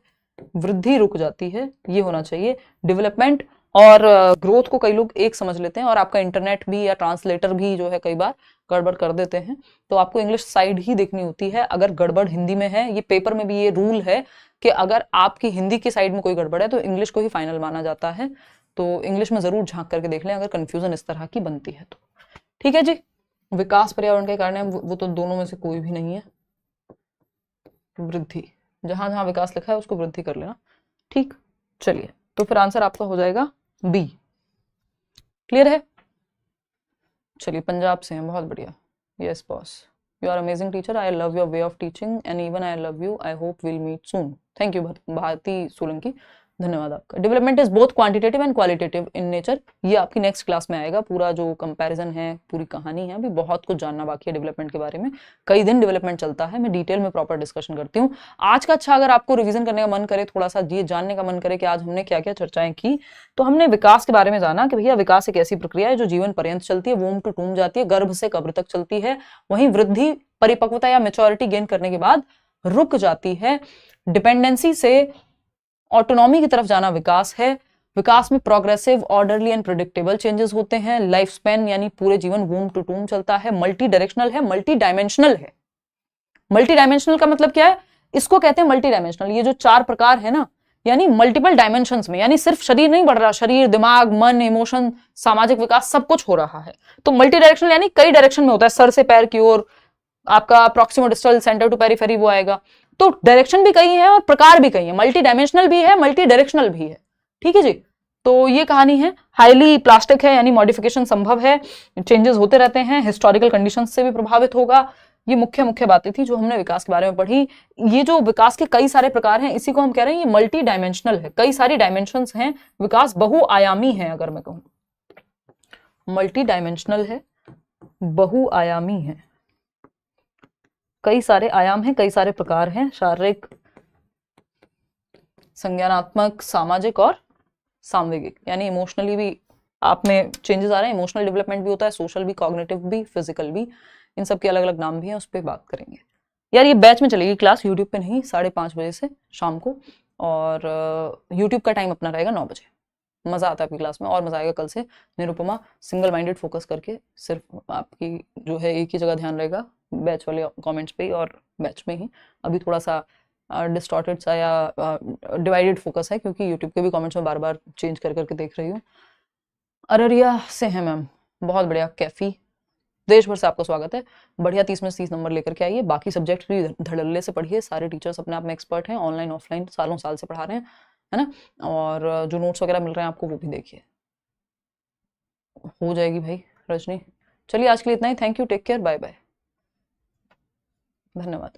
वृद्धि रुक जाती है, ये होना चाहिए। डेवलपमेंट और ग्रोथ को कई लोग एक समझ लेते हैं और आपका इंटरनेट भी या ट्रांसलेटर भी जो है कई बार गड़बड़ कर देते हैं। तो आपको इंग्लिश साइड ही देखनी होती है। अगर गड़बड़ हिंदी में है, ये पेपर में भी ये रूल है कि अगर आपकी हिंदी की साइड में कोई गड़बड़ है तो इंग्लिश को ही फाइनल माना जाता है। तो इंग्लिश में जरूर झांक करके देख लें अगर कंफ्यूजन इस तरह की बनती है तो। ठीक है जी। विकास पर्यावरण के कारण है, वो तो दोनों में से कोई भी नहीं है। वृद्धि, जहां जहां विकास लिखा है उसको वृद्धि कर लेना। ठीक, चलिए तो फिर आंसर आपका हो जाएगा बी। क्लियर है? चलिए, पंजाब से हैं, बहुत बढ़िया। Yes boss, you are amazing teacher, I love your way of teaching and even I love you, I hope will meet soon. Thank you Bharti Solanki, धन्यवाद आपका। Development is both quantitative and qualitative in nature, ये आपकी next class में आएगा। पूरा जो comparison है, पूरी कहानी है, अभी बहुत कुछ जानना बाकी है डेवलपमेंट के बारे में। कई दिन डेवलपमेंट चलता है, मैं डिटेल में प्रॉपर डिस्कशन करती हूँ। आज का अच्छा, अगर आपको रिवीजन करने का मन करे, थोड़ा सा ये जानने का मन करे कि आज हमने क्या क्या चर्चाएं की, तो हमने विकास के बारे में जाना कि भैया विकास एक ऐसी प्रक्रिया है जो जीवन पर्यंत चलती है, वूम टू टूम जाती है, गर्भ से कब्र तक चलती है। वहीं वृद्धि परिपक्वता या मेच्योरिटी गेन करने के बाद रुक जाती है। डिपेंडेंसी से ऑटोनॉमी की तरफ जाना विकास है। विकास में progressive, orderly and predictable changes होते हैं। लाइफ स्पैन यानी पूरे जीवन वूम टू टूम चलता है। मल्टी डायरेक्शनल है, मल्टी डायमेंशनल है। मल्टी डायमेंशनल का मतलब क्या है? इसको कहते हैं मल्टी डायमेंशनल, ये जो 4 प्रकार है ना, यानी मल्टीपल डायमेंशंस में, यानी सिर्फ शरीर नहीं बढ़ रहा, शरीर, दिमाग, मन, इमोशन, सामाजिक विकास सब कुछ हो रहा है। तो मल्टी डायरेक्शनल यानी कई डायरेक्शन में होता है, सर से पैर की ओर, आपका proximo distal, centre to periphery वो आएगा। तो डायरेक्शन भी कई है और प्रकार भी कई है, मल्टी डायमेंशनल भी है, मल्टी डायरेक्शनल भी है। ठीक है जी। तो ये कहानी है। हाईली प्लास्टिक है, यानी मॉडिफिकेशन संभव है, चेंजेस होते रहते हैं, हिस्टोरिकल कंडीशंस से भी प्रभावित होगा। ये मुख्य मुख्य बातें थी जो हमने विकास के बारे में पढ़ी। ये जो विकास के कई सारे प्रकार हैं, इसी को हम कह रहे हैं ये मल्टी डायमेंशनल है, कई सारी डायमेंशंस हैं। विकास बहुआयामी है, अगर मैं कहूं मल्टी डायमेंशनल है, बहुआयामी है, कई सारे आयाम हैं, कई सारे प्रकार हैं, शारीरिक, संज्ञानात्मक, सामाजिक और सामवेगिक, यानी इमोशनली भी आप में चेंजेस आ रहे हैं। इमोशनल डेवलपमेंट भी होता है, सोशल भी, कॉग्निटिव भी, फिजिकल भी, इन सब के अलग अलग नाम भी हैं, उस पर बात करेंगे। यार ये बैच में चलेगी क्लास, यूट्यूब पे नहीं, 5:30 बजे से शाम को, और यूट्यूब का टाइम अपना रहेगा 9 बजे। मजा आता है आपकी क्लास में, और मजा आएगा। कल से निरुपमा सिंगल माइंडेड फोकस करके, सिर्फ आपकी जो है एक ही जगह ध्यान रहेगा, बैच वाले कमेंट्स पे ही और बैच में ही। अभी थोड़ा सा डिस्टॉर्टेड सा या डिवाइडेड फोकस है, क्योंकि यूट्यूब के भी कमेंट्स में बार बार चेंज कर करके देख रही हूँ। अररिया से हैं मैम, बहुत बढ़िया। कैफी, देश भर से आपका स्वागत है। बढ़िया, 30 में 30 नंबर लेकर के आइए। बाकी सब्जेक्ट भी धड़ल्ले से पढ़िए, सारे टीचर्स अपने आप में एक्सपर्ट हैं, ऑनलाइन ऑफलाइन सालों साल से पढ़ा रहे हैं, है ना। और जो नोट्स वगैरह मिल रहे हैं आपको, वो भी देखिए। हो जाएगी भाई रजनी। चलिए आज के लिए इतना ही। Thank you, take care, bye bye, धन्यवाद।